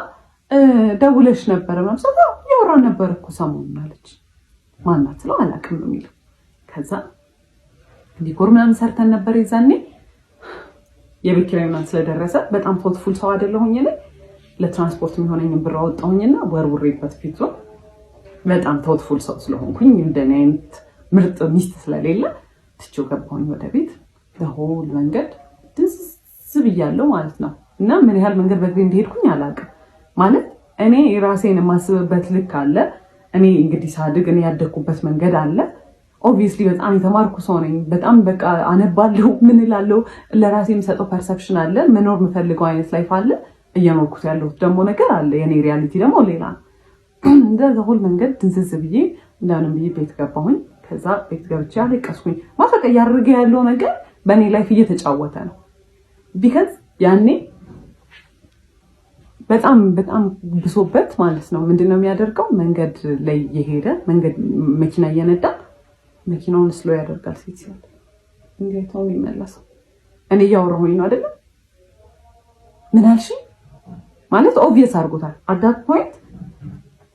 [SPEAKER 2] ደውለሽ ነበረ ምናምን ሰው ያወራን ነበር እኮ ሰሞኑን አለች። ማናት ስለው አላውቅም ነው የሚለው። ከዛ ዲኮር ምናምን ሰርተን ነበር የዛኔ የቤት ኪራይ ምናምን ስለደረሰ በጣም ቶትፉል ሰው አይደለሁኝ እኔ ለትራንስፖርት የሚሆነኝን ብር አወጣሁኝና ወርውሬበት ፊቱ በጣም ቶትፉል ሰው ስለሆንኩኝ እንደኔ አይነት ምርጥ ሚስት ስለሌለ ትቼው ገባሁኝ ወደ ቤት። ለሆል መንገድ ድዝ ብያለሁ ማለት ነው። እና ምን ያህል መንገድ በእግሬ እንደሄድኩኝ አላውቅም ማለት እኔ ራሴን የማስብበት ልክ አለ። እኔ እንግዲህ ሳድግ እኔ ያደግኩበት መንገድ አለ። ኦብቪየስሊ በጣም የተማርኩ ሰው ነኝ። በጣም በቃ አነባለሁ ምን እላለሁ። ለራሴ የምሰጠው ፐርሰፕሽን አለ። መኖር የምፈልገው አይነት ላይፍ አለ። እየኖርኩት ያለሁት ደግሞ ነገር አለ። የኔ ሪያሊቲ ደግሞ ሌላ ነው። እንደዛ ሁሉ መንገድ ድንዝዝ ብዬ እንደምንም ብዬ ቤት ገባሁኝ። ከዛ ቤት ገብቼ አለቀስኩኝ። ማፈቀ ያደረገ ያለው ነገር በእኔ ላይፍ እየተጫወተ ነው። ቢካዝ ያኔ በጣም ብሶበት ማለት ነው። ምንድነው የሚያደርገው? መንገድ ላይ የሄደ መንገድ መኪና እየነዳ መኪናውን ስሎ ያደርጋል። ሴት ሲል እንዴት ነው የሚመለሰው? እኔ እያወራሁኝ ነው አይደለም? ምን አልሽ ማለት ኦብቪየስ አድርጎታል። አዳት ፖይንት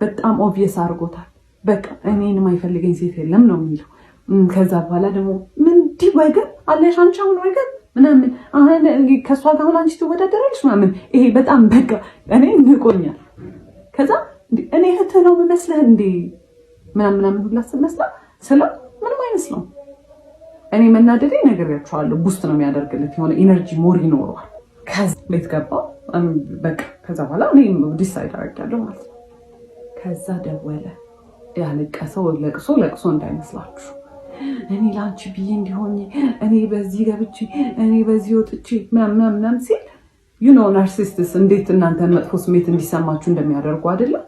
[SPEAKER 2] በጣም ኦብቪየስ አድርጎታል። በቃ እኔን የማይፈልገኝ ሴት የለም ነው የሚለው። ከዛ በኋላ ደግሞ ምን ዲህ ወገን አለሽ አንቺ አሁን ወገን ምናምን አሁን ከሷ ጋር አሁን አንቺ ትወዳደራለሽ ምናምን ይሄ በጣም በቃ እኔ ንቆኛል። ከዛ እኔ እህት ነው የምመስልህ እንዴ ምናምን ሁላ መስላ ስለ ምንም አይመስልም። እኔ መናደዴ ነግሬያቸዋለሁ። ቡስት ነው የሚያደርግልት የሆነ ኢነርጂ ሞር ይኖረዋል። ከዛ ቤት ገባሁ በቃ ከዛ በኋላ እኔ ዲሳይድ አደረጋለሁ ማለት ነው። ከዛ ደወለ። ያለቀሰው ለቅሶ እንዳይመስላችሁ እኔ ላንቺ ብዬ እንዲሆን እኔ በዚህ ገብቼ እኔ በዚህ ወጥቼ ምናምን ሲል ናርሲስቲስ እንዴት እናንተን መጥፎ ስሜት እንዲሰማችሁ እንደሚያደርጉ አይደለም።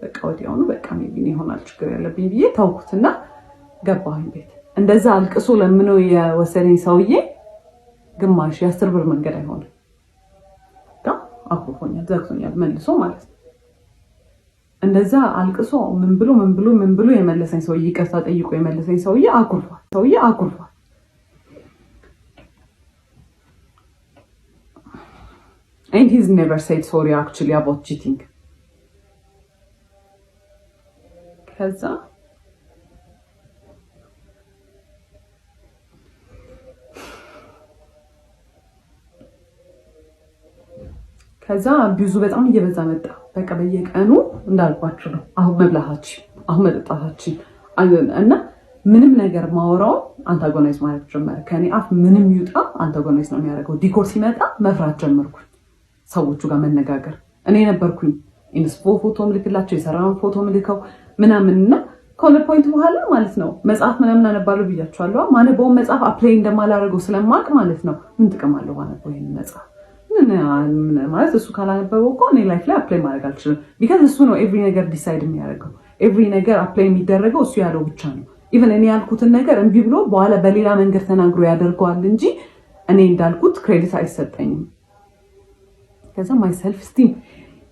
[SPEAKER 2] በቃ ወዲያውኑ በቃ ሜቢ ይሆናል ችግር ያለብኝ ብዬ ታውኩትና ገባሁኝ ቤት። እንደዛ አልቅሶ ለምነው የወሰደኝ ሰውዬ ግማሽ የ10 ብር መንገድ አይሆንም። አኩርፎኛል፣ ዘግቶኛል መልሶ ማለት ነው። እንደዛ አልቅሶ ምን ብሎ የመለሰኝ ሰውዬ ይቅርታ ጠይቆ የመለሰኝ ሰውዬ አኩርፏል። And he's never said sorry actually about cheating. ከዛ ብዙ በጣም እየበዛ መጣ። በቃ በየቀኑ እንዳልኳችሁ ነው። አሁን መብላታችን፣ አሁን መጠጣታችን እና ምንም ነገር ማወራው አንታጎናይዝ ማለት ጀመረ። ከኔ አፍ ምንም ይውጣ አንታጎናይዝ ነው የሚያደርገው። ዲኮር ሲመጣ መፍራት ጀመርኩኝ። ሰዎቹ ጋር መነጋገር እኔ ነበርኩኝ ኢንስፖ ፎቶ ምልክላቸው የሰራውን ፎቶ ምልከው ምናምንና ከሆነ ፖይንት በኋላ ማለት ነው መጽሐፍ ምናምን አነባለሁ ብያቸዋለሁ። ማነበውን መጽሐፍ አፕላይ እንደማላደርገው ስለማቅ ማለት ነው ምን ጥቅም አለው ማነበው ይሄን መጽሐፍ ማለት እሱ ካላነበበው እኮ እኔ ላይፍ ላይ አፕላይ ማድረግ አልችልም። ቢካዝ እሱ ነው ኤቭሪ ነገር ዲሳይድ የሚያደርገው። ኤቭሪ ነገር አፕላይ የሚደረገው እሱ ያለው ብቻ ነው። ኢቨን እኔ ያልኩትን ነገር እምቢ ብሎ በኋላ በሌላ መንገድ ተናግሮ ያደርገዋል እንጂ እኔ እንዳልኩት ክሬዲት አይሰጠኝም። ከዛ ማይ ሰልፍ ስቲም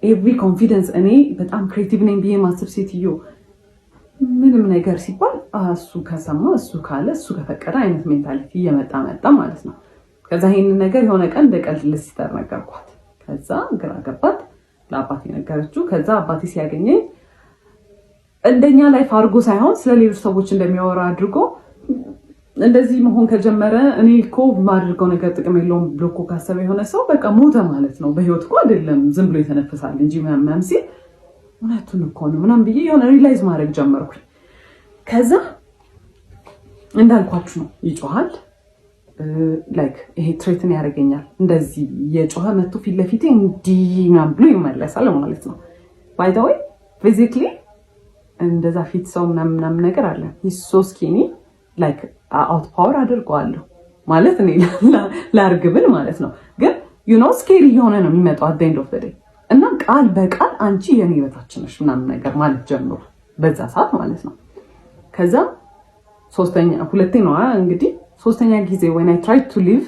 [SPEAKER 2] ኤቭሪ ኮንፊደንስ እኔ በጣም ክሬቲቭ ነኝ ብዬ ማሰብ ሴትዮ ምንም ነገር ሲባል እሱ ከሰማ እሱ ካለ እሱ ከፈቀደ አይነት ሜንታሊቲ እየመጣ መጣ ማለት ነው። ከዛ ይሄንን ነገር የሆነ ቀን እንደ ቀልድ ልሲስተር ነገርኳት። ከዛ ግራ ገባት። ለአባቴ ነገረችው። ከዛ አባቴ ሲያገኘኝ እንደኛ ላይፍ አድርጎ ሳይሆን ስለሌሎች ሰዎች እንደሚያወራ አድርጎ እንደዚህ መሆን ከጀመረ እኔ እኮ ማድርገው ነገር ጥቅም የለውም ብሎ እኮ ካሰበ የሆነ ሰው በቃ ሞተ ማለት ነው። በህይወት እኮ አይደለም ዝም ብሎ የተነፈሳል እንጂ ምናምን ሲል እውነቱን እኮ ነው ምናምን ብዬ የሆነ ሪላይዝ ማድረግ ጀመርኩኝ። ከዛ እንዳልኳችሁ ነው ይጮሃል። ላይክ ይሄ ትሬትን ያደርገኛል። እንደዚህ የጮኸ መጥቶ ፊት ለፊቴ እንዲህ ምናምን ብሎ ይመለሳል ማለት ነው። ባይ ዘ ዌይ ፊዚክሊ እንደዛ ፊት ሰው ምናምን ነገር አለ። ሂስ ሶ ስኪኒ ላይክ አውት ፓወር አድርገዋለሁ ማለት እኔ ላርግብል ማለት ነው። ግን ዩ ኖ ስኬሪ የሆነ ነው የሚመጣው አት ዘ ኤንድ ኦፍ ዘ ዴይ እና ቃል በቃል አንቺ የኔ በታች ነሽ ምናምን ነገር ማለት ጀምሮ በዛ ሰዓት ማለት ነው። ከዛ ሁለቴ ነው እንግዲህ ሶስተኛ ጊዜ when I tried to leave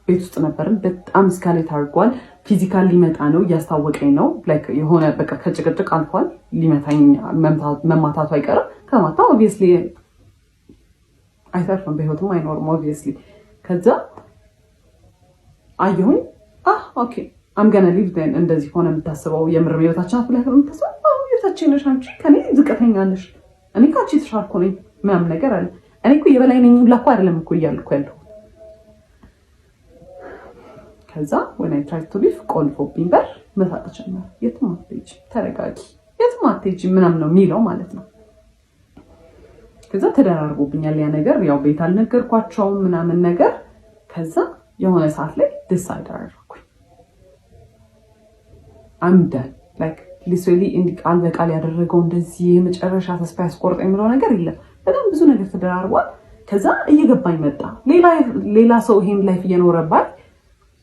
[SPEAKER 2] ቤት ውስጥ ነበርን። በጣም ስካሌት አድርጓል። ፊዚካል ሊመጣ ነው እያስታወቀኝ ነው። ላይክ የሆነ በቃ ከጭቅጭቅ አልፏል። ሊመታኝ መማታቱ አይቀርም። ከማታ ኦብቪየስሊ አይተርፍም፣ በህይወትም አይኖርም ኦብቪየስሊ። ከዛ አየሁኝ ኦኬ I'm gonna leave then እንደዚህ ሆነ የምታስበው የምር ህይወታችን አፍለህ የምታስበው ህይወታችን ነሽ አንቺ ከኔ ዝቅተኛ ነሽ እኔ ካንቺ ተሻልኩ ነኝ ምናምን ነገር አለ። እኔ እኮ የበላይ ነኝ ሁላ እኮ አይደለም እኮ እያልኩ ያለው። ከዛ when I tried to leave ቆልፎብኝ በር መሳቅ ጀመረ። የትም አትሄጂም፣ ተረጋጊ፣ የትም አትሄጂም ምናምን ነው የሚለው ማለት ነው። ከዛ ተደራርቦብኛል ያ ነገር። ያው ቤት አልነገርኳቸውም ምናምን ነገር። ከዛ የሆነ ሰዓት ላይ ዲሳይድ አደረኩኝ አምዳን ላይክ ሊትራሊ እንዲህ ቃል በቃል ያደረገው እንደዚህ የመጨረሻ ተስፋ ያስቆርጥ የሚለው ነገር የለም። በጣም ብዙ ነገር ተደራርቧል። ከዛ እየገባኝ መጣ ሌላ ሰው ይሄን ላይፍ እየኖረባት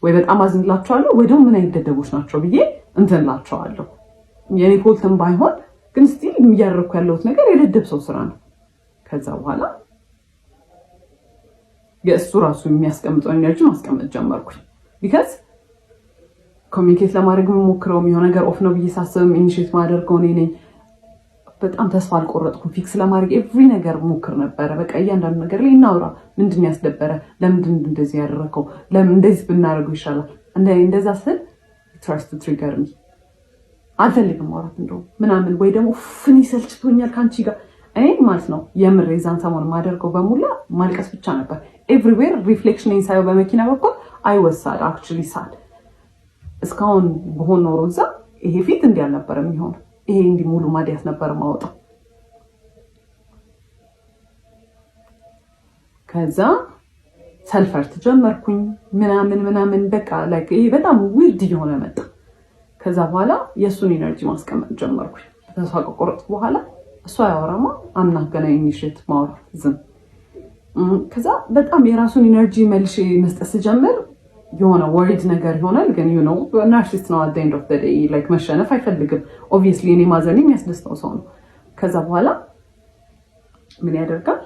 [SPEAKER 2] ወይ በጣም አዝንላቸዋለሁ ወይ ደግሞ ምን አይነት ደደቦች ናቸው ብዬ እንትንላቸዋለሁ። የኔ ፎልትም ባይሆን ግን ስቲል እያደረኩ ያለሁት ነገር የደደብ ሰው ስራ ነው። ከዛ በኋላ የእሱ ራሱ የሚያስቀምጠው ኤነርጂ ማስቀመጥ ጀመርኩኝ። ቢካዝ ኮሚኒኬት ለማድረግ የምሞክረው የሆነ ነገር ኦፍ ነው ብዬ ሳስብም ኢኒሼት ማደርገው እኔ ነኝ። በጣም ተስፋ አልቆረጥኩም። ፊክስ ለማድረግ ኤቭሪ ነገር ሞክር ነበረ። በቃ እያንዳንዱ ነገር ላይ እናውራ። ምንድን ያስደበረ? ለምንድን እንደዚህ ያደረከው? ለምን እንደዚህ ብናደርገው ይሻላል? እንደዛ ስል ትራስት ትሪገር ሚ አልፈልግም ማውራት እንደው ምናምን ወይ ደግሞ ፍኒ ሰልችቶኛል ካንቺ ጋር እኔ ማለት ነው። የምር የዛን ሰሞን ማደርገው በሙላ ማልቀስ ብቻ ነበር። ኤቭሪዌር ሪፍሌክሽን ኢንሳይው በመኪና በኩል አይወሳድ አክቹሊ ሳድ እስካሁን በሆነ ኖሮ እዛ ይሄ ፊት እንዲህ አልነበረም የሚሆነው። ይሄ እንዲህ ሙሉ ማዲያት ነበር ማውጣው። ከዛ ሰልፈርት ጀመርኩኝ ምናምን በቃ ላይክ ይሄ በጣም ዊርድ እየሆነ መጣ። ከዛ በኋላ የእሱን ኢነርጂ ማስቀመጥ ጀመርኩኝ። ተስፋ ከቆረጥኩ በኋላ እሱ አያወራማ አምና ገና ኢኒሼት ማውራት ዝም። ከዛ በጣም የራሱን ኢነርጂ መልሼ መስጠት ስጀምር የሆነ ወሪድ ነገር ይሆናል። ግን ዩ ኖ ናርሲስት ነው at the end of the day like መሸነፍ አይፈልግም። ኦብቪየስሊ እኔ ማዘን የሚያስደስተው ሰው ነው። ከዛ በኋላ ምን ያደርጋል?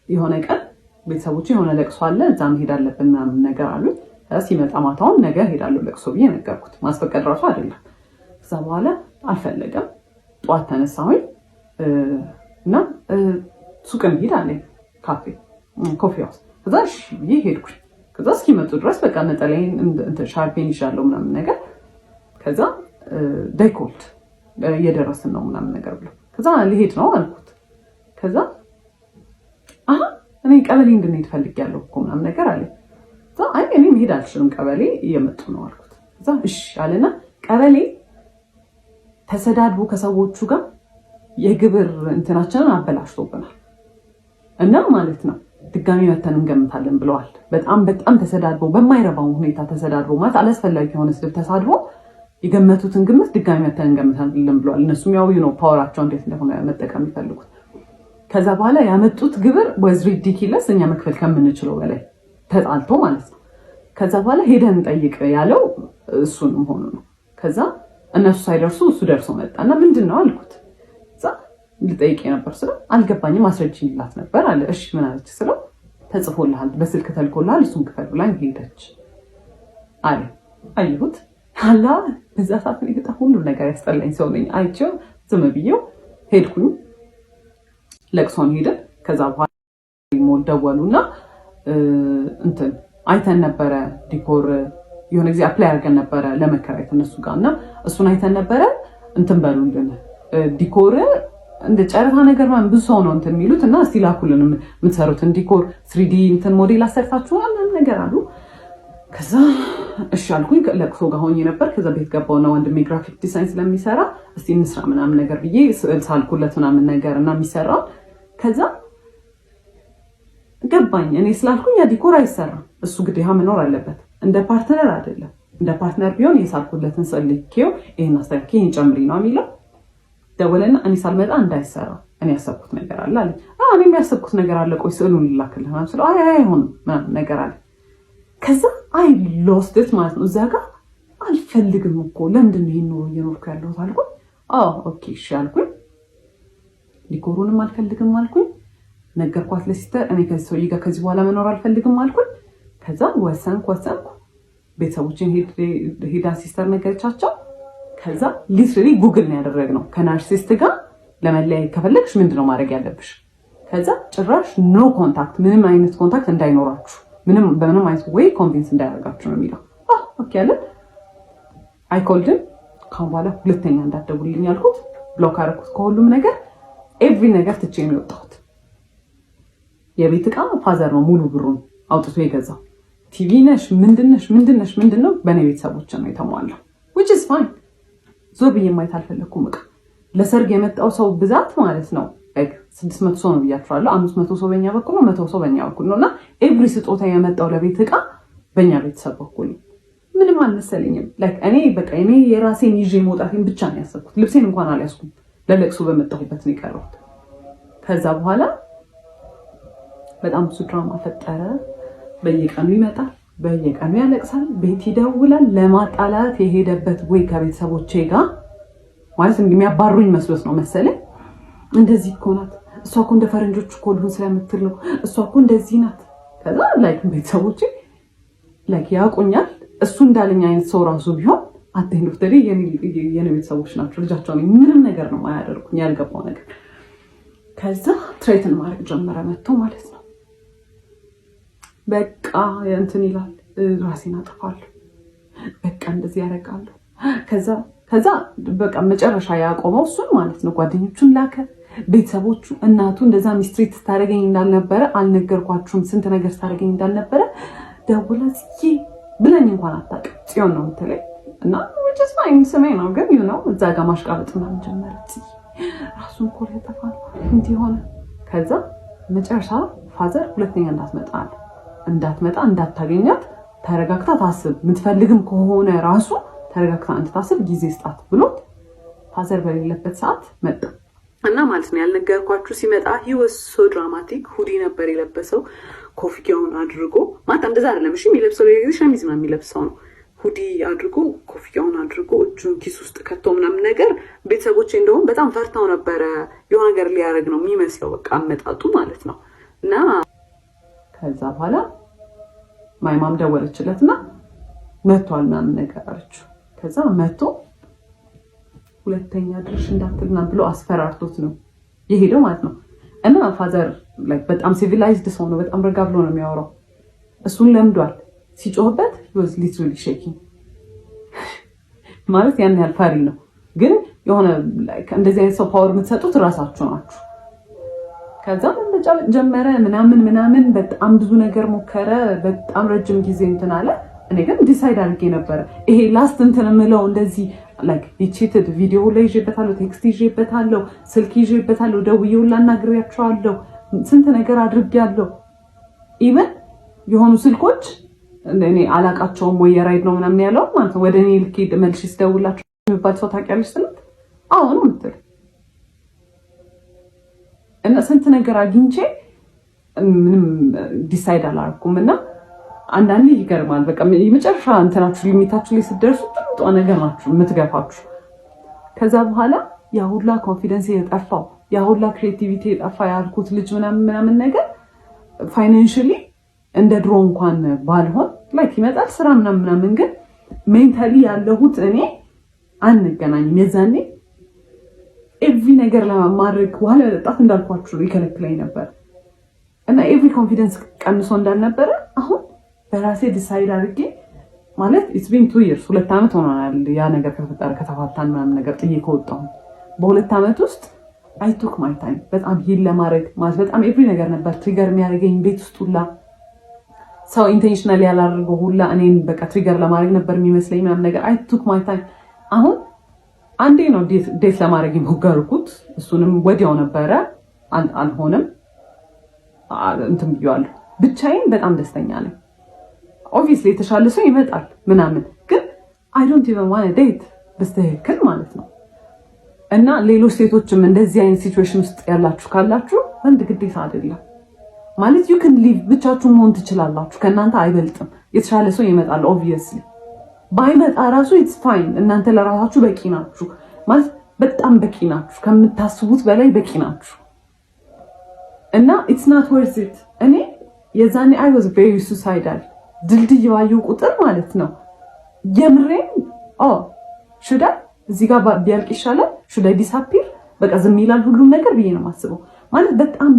[SPEAKER 2] የሆነ ቀን ቤተሰቦቼ የሆነ ለቅሶ አለ እዛ መሄድ አለብን ምናምን ነገር አሉ። ሲመጣ ማታውን ነገ ሄዳለሁ ለቅሶ ብዬ ነገርኩት። ማስፈቀድ ራሱ አይደለም። ከዛ በኋላ አልፈለገም። ጠዋት ተነሳሁኝ እና ሱቅ እንሂድ አለኝ፣ ኮፊ ሃውስ። ከዛ እሺ ብዬ ሄድኩኝ። ከዛ እስኪመጡ ድረስ በቃ ነጠላዬን ሻርፔን ይሻለው ምናምን ነገር። ከዛ ዳይኮልት እየደረስን ነው ምናምን ነገር ብሎ ከዛ ልሄድ ነው አልኩት። ከዛ እኔ ቀበሌ እንድንሄድ ፈልጌያለሁ እኮ ምናምን ነገር አለ። እኔ መሄድ አልችልም ቀበሌ እየመጡ ነው አልኩት። እዛ እሺ አለና ቀበሌ ተሰዳድቦ ከሰዎቹ ጋር የግብር እንትናችንን አበላሽቶብናል እና ማለት ነው ድጋሚ መተን እንገምታለን ብለዋል። በጣም ተሰዳድቦ በማይረባው ሁኔታ ተሰዳድቦ ማለት አላስፈላጊ የሆነ ስድብ ተሳድቦ የገመቱትን ግምት ድጋሚ መተን እንገምታለን ብለዋል። እነሱም ያው ነው ፓወራቸው እንዴት እንደሆነ መጠቀም ይፈልጉት። ከዛ በኋላ ያመጡት ግብር was ridiculous እኛ መክፈል ከምንችለው በላይ ተጣልቶ ማለት ነው። ከዛ በኋላ ሄደን እንጠይቅ ያለው እሱንም ሆኖ ነው። ከዛ እነሱ ሳይደርሱ እሱ ደርሶ መጣና ምንድነው አልኩት። እዛ ልጠይቅ ነበር ስለው አልገባኝም አስረጅኝላት ነበር አለ። እሺ ምን አለች ስለው ተጽፎልሃል በስልክ ተልኮልሃል እሱን ክፈል ብላኝ ሄደች አለ። አየሁት አላ በዛ ሰዓት ነው በጣም ሁሉ ነገር ያስጠላኝ ሰው ነኝ። አይቼው ዝም ብዬው ሄድኩኝ። ለቅሶን ሄደ። ከዛ በኋላ ሞል ደወሉና እንትን አይተን ነበረ ዲኮር የሆነ ጊዜ አፕላይ አድርገን ነበረ ለመከራየት እነሱ ጋር እና እሱን አይተን ነበረ እንትን በሉልን ዲኮር እንደ ጨረታ ነገር ማለት ብዙ ሰው ነው እንትን የሚሉት እና እስቲ ላኩልን የምትሰሩትን ዲኮር 3D እንትን ሞዴል አሰርታችኋል ነገር አሉ። ከዛ እሺ አልኩኝ። ለቅሶ ጋር ሆኜ ነበር። ከዛ ቤት ገባውና ወንድሜ ግራፊክ ዲዛይን ስለሚሰራ እስቲ እንስራ ምናምን ነገር ብዬ ስዕል ሳልኩለት ምናምን ነገር እና የሚሰራው ከዛ ገባኝ። እኔ ስላልኩኝ ያ ዲኮር አይሰራም እሱ ግዴታ መኖር አለበት እንደ ፓርትነር አይደለም። እንደ ፓርትነር ቢሆን የሳልኩለትን ስዕል ልኬው ይሄን አስተካክዬ ይሄን ጨምሪ ነው የሚለው። ደወለና እኔ ሳልመጣ እንዳይሰራ እኔ ያሰብኩት ነገር አለ አለ። እኔ የሚያሰብኩት ነገር አለ ቆይ ስዕሉን ልላክልህ ማለት ነው። አይ አይሆንም ምናምን ነገር አለ። ከዛ አይ ሎስት ኢት ማለት ነው። እዛ ጋር አልፈልግም እኮ ለምንድን ነው ይሄን ኑሮ እየኖርኩ ያለሁት አልኩኝ። ኦኬ እሺ አልኩኝ። ዲኮሩንም አልፈልግም አልኩኝ። ነገርኳት ለሲስተር እኔ ከዚህ ሰውዬ ጋር ከዚህ በኋላ መኖር አልፈልግም አልኩኝ። ከዛ ወሰንኩ ቤተሰቦችን ሄዳ ሲስተር ነገረቻቸው። ከዛ ሊትራሊ ጉግል ነው ያደረግነው ከናርሲስት ጋር ለመለያየት ከፈለግሽ ምንድነው ማድረግ ያለብሽ። ከዛ ጭራሽ ኖ ኮንታክት ምንም አይነት ኮንታክት እንዳይኖራችሁ በምንም አይነት ወይ ኮንቪንስ እንዳያደርጋችሁ ነው የሚለው። ኦኬ አለ። አይ ኮልድን ካሁን በኋላ ሁለተኛ እንዳትደውልልኝ ያልኩት ብሎክ አደረኩት ከሁሉም ነገር ኤቭሪ ነገር ትቼ ነው የወጣሁት። የቤት ዕቃ ፋዘር ነው ሙሉ ብሩን አውጥቶ የገዛው። ቲቪ ነሽ ምንድነው በእኔ ቤተሰቦች ነው የተሟላው which is fine። ዞር ብዬ ማየት አልፈለኩም። ዕቃ ለሰርግ የመጣው ሰው ብዛት ማለት ነው 600 ሰው ነው ብያችኋለሁ። 500 ሰው በእኛ በኩል ነው 100 ሰው በእኛ በኩል ነው እና ኤቭሪ ስጦታ የመጣው ለቤት ዕቃ በእኛ ቤተሰብ በኩል ነው። ምንም አልመሰለኝም። እኔ የራሴን ይዤ መውጣቴን ብቻ ነው ያሰብኩት። ልብሴን እንኳን አልያዝኩም። ለለቅሶ በመጣሁበት ነው የቀረሁት። ከዛ በኋላ በጣም ብዙ ድራማ ፈጠረ። በየቀኑ ይመጣል፣ በየቀኑ ያለቅሳል፣ ቤት ይደውላል። ለማጣላት የሄደበት ወይ ከቤተሰቦቼ ጋር ማለት የሚያባሩኝ መስሎት ነው መሰለኝ። እንደዚህ እኮ ናት እሷ እኮ እንደ ፈረንጆች እኮ ልሁን ስለምትል ነው እሷ እኮ እንደዚህ ናት። ከዛ ቤተሰቦቼ ያውቁኛል። እሱ እንዳለኝ አይነት ሰው ራሱ ቢሆን አትሄዱ ፍተሪ የኔ ቤተሰቦች ናቸው ልጃቸው ነው ምንም ነገር ነው ማያደርጉኝ ያልገባው ነገር። ከዛ ትሬትን ማድረግ ጀመረ መጥቶ ማለት ነው። በቃ እንትን ይላል ራሴን አጠፋለሁ በቃ እንደዚህ ያደርጋለሁ። ከዛ በቃ መጨረሻ ያቆመው እሱን ማለት ነው። ጓደኞቹን ላከ፣ ቤተሰቦቹ እናቱ እንደዛ ሚስትሪት ስታደርገኝ እንዳልነበረ አልነገርኳችሁም ስንት ነገር ስታደርገኝ እንዳልነበረ ደውላ ጽዬ ብለኝ እንኳን አታውቅም። ጽዮን ነው የምትለኝ እና just fine ስሜ ነው ግን እዛ ጋር ማሽቃበጥ ምናምን ጀመረች። ራሱን እኮ ሊያጠፋ ነው እንዲህ ሆነ። ከዛ መጨረሻ ፋዘር ሁለተኛ እንዳትመጣ እንዳታገኛት ተረጋግታ ታስብ፣ የምትፈልግም ከሆነ ራሱ ተረጋግታ እንድታስብ ጊዜ ስጣት ብሎት ፋዘር በሌለበት ሰዓት መጣ እና ማለት ነው ያልነገርኳችሁ ሲመጣ he was so dramatic። ሁዲ ነበር የለበሰው ኮፍያውን አድርጎ ማለት እንደዛ አይደለም እሺ የሚለብሰው ለጊዜ ሸሚዝ ነው የሚለብሰው ነው። ሁዲ አድርጎ ኮፍያውን አድርጎ እጁን ኪስ ውስጥ ከቶ ምናምን ነገር ቤተሰቦቼ እንደውም በጣም ፈርተው ነበረ። የሆነ ነገር ሊያደርግ ነው የሚመስለው በቃ አመጣጡ ማለት ነው። እና ከዛ በኋላ ማይማም ደወለችለትና መጥቷል ምናምን ነገር አለችው። ከዛ መጥቶ ሁለተኛ ድርሽ እንዳትልና ብሎ አስፈራርቶት ነው የሄደው ማለት ነው። እና ፋዘር በጣም ሲቪላይዝድ ሰው ነው። በጣም ረጋ ብሎ ነው የሚያወራው። እሱን ለምዷል። ሲጮህበት was literally shaking ማለት ያን ያህል ፈሪ ነው። ግን የሆነ እንደዚህ አይነት ሰው ፓወር የምትሰጡት ራሳችሁ ናችሁ። ከዛ መጫወት ጀመረ ምናምን በጣም ብዙ ነገር ሞከረ። በጣም ረጅም ጊዜ እንትን አለ። እኔ ግን ዲሳይድ አድርጌ ነበረ ይሄ ላስት እንትን የምለው እንደዚህ ላይክ ዲቺትድ ቪዲዮ ላይ ይዤበታለሁ፣ ቴክስት ይዤበታለሁ፣ ስልክ ይዤበታለሁ፣ ደውዬው ላናግሬያቸዋለሁ፣ ስንት ነገር አድርጌያለሁ። ኢቨን የሆኑ ስልኮች እኔ አላቃቸውም ወይ የራይድ ነው ምናምን ያለው ማለት ነው ወደ እኔ ልክ መልሼ ስደውላቸው የሚባል ሰው ታውቂያለሽ ስላት አሁን ምትል እና ስንት ነገር አግኝቼ ምንም ዲሳይድ አላደረኩም። እና አንዳንዴ ይገርማል። በቃ የመጨረሻ እንትናችሁ ሊሚታችሁ ላይ ስትደርሱ ጥሩ ነገር ናችሁ የምትገፋችሁ። ከዛ በኋላ ያ ሁላ ኮንፊደንስ የጠፋው ያ ሁላ ክሬቲቪቲ የጠፋ ያልኩት ልጅ ምናምን ነገር ፋይናንሻሊ እንደ ድሮ እንኳን ባልሆን ላይክ ይመጣል ስራ ምናምን ግን ሜንታሊ ያለሁት እኔ አንገናኝም። የዛኔ ኤቭሪ ነገር ለማድረግ ዋለ መጠጣት እንዳልኳችሁ ይከለክለኝ ነበር እና ኤቭሪ ኮንፊደንስ ቀንሶ እንዳልነበረ አሁን በራሴ ዲሳይድ አድርጌ ማለት ኢትስ ቢን 2 years 2 ዓመት ሆኗል ያ ነገር ከተፈጠረ ከተፋታን ምናምን ነገር ጥዬ ከወጣሁ በ2 ዓመት ውስጥ አይ ቱክ ማይ ታይም በጣም ሂል ለማድረግ ማለት በጣም ኤቭሪ ነገር ነበር ትሪገር የሚያደርገኝ ቤት ውስጥ ሁላ ሰው ኢንቴንሽናሊ ያላደረገው ሁላ እኔን በቃ ትሪገር ለማድረግ ነበር የሚመስለኝ ምናምን ነገር አይ ቱክ ማይ ታይም። አሁን አንዴ ነው ዴት ለማድረግ የሞከርኩት እሱንም ወዲያው ነበረ አልሆነም እንትን ብያለሁ። ብቻዬን በጣም ደስተኛ ነኝ። ኦብቪየስሊ የተሻለ ሰው ይመጣል ምናምን ግን አይ ዶንት ኢቨን ዋንት ዴት በስተክል ማለት ነው። እና ሌሎች ሴቶችም እንደዚህ አይነት ሲቹዌሽን ውስጥ ያላችሁ ካላችሁ ወንድ ግዴታ አይደለም ማለት you can live ብቻችሁን መሆን ትችላላችሁ። ከእናንተ አይበልጥም። የተሻለ ሰው ይመጣል ኦብቪየስሊ ባይመጣ ራሱ it's fine። እናንተ ለራሳችሁ በቂ ናችሁ ማለት በጣም በቂ ናችሁ። ከምታስቡት በላይ በቂ ናችሁ። እና it's not worth it። እኔ የዛኔ I was very suicidal ድልድይ ባየሁ ቁጥር ማለት ነው የምሬን should I እዚህ ጋር ቢያልቅ ይሻላል should I disappear በቃ ዝም ይላል ሁሉም ነገር ብዬ ነው የማስበው። ማለት በጣም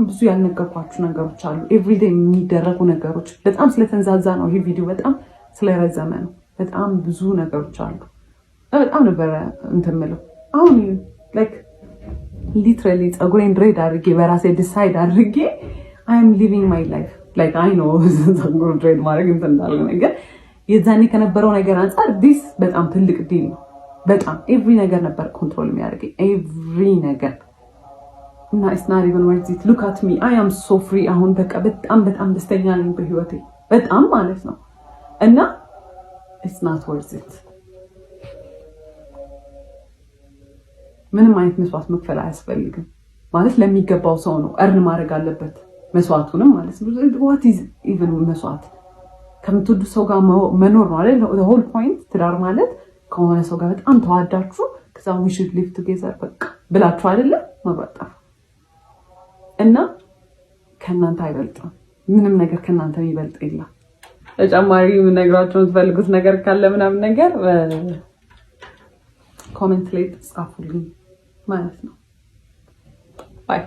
[SPEAKER 2] ብዙ ያልነገርኳችሁ ነገሮች አሉ። ኤቭሪዴይ የሚደረጉ ነገሮች በጣም ስለተንዛዛ ነው ይሄ ቪዲዮ በጣም ስለረዘመ ነው። በጣም ብዙ ነገሮች አሉ። በጣም ነበር እንትምለው አሁን ላይክ ሊትራሊ ጸጉሬን ድሬድ አድርጌ በራሴ ዲሳይድ አድርጌ I am living my life like I know ጸጉር ድሬድ ማድረግ እንትን እንዳለ ነገር የዛኔ ከነበረው ነገር አንፃር ዲስ በጣም ትልቅ ዲል ነው። በጣም ኤቭሪ ነገር ነበር ኮንትሮል የሚያደርገኝ ኤቭሪ ነገር እና it's not even worth it look at me I am so free አሁን በቃ በጣም ደስተኛ ነኝ በህይወቴ በጣም ማለት ነው። እና it's not worth it ምንም አይነት መስዋዕት መክፈል አያስፈልግም ማለት ለሚገባው ሰው ነው እርን ማድረግ አለበት መስዋዕቱንም ማለት ነው። what is even መስዋዕት ከምትወዱ ሰው ጋር መኖር ነው አይደል the whole point ትዳር ማለት ከሆነ ሰው ጋር በጣም ተዋዳችሁ ከዛ we should live together በቃ ብላችሁ አይደለ መባጣፍ እና ከናንተ አይበልጥም ምንም ነገር ከናንተ የሚበልጥ የለም። ተጨማሪ ነግራችሁ የምትፈልጉት ነገር ካለ ምናምን ነገር ኮሜንት ላይ ጻፉልኝ ማለት ነው። ባይ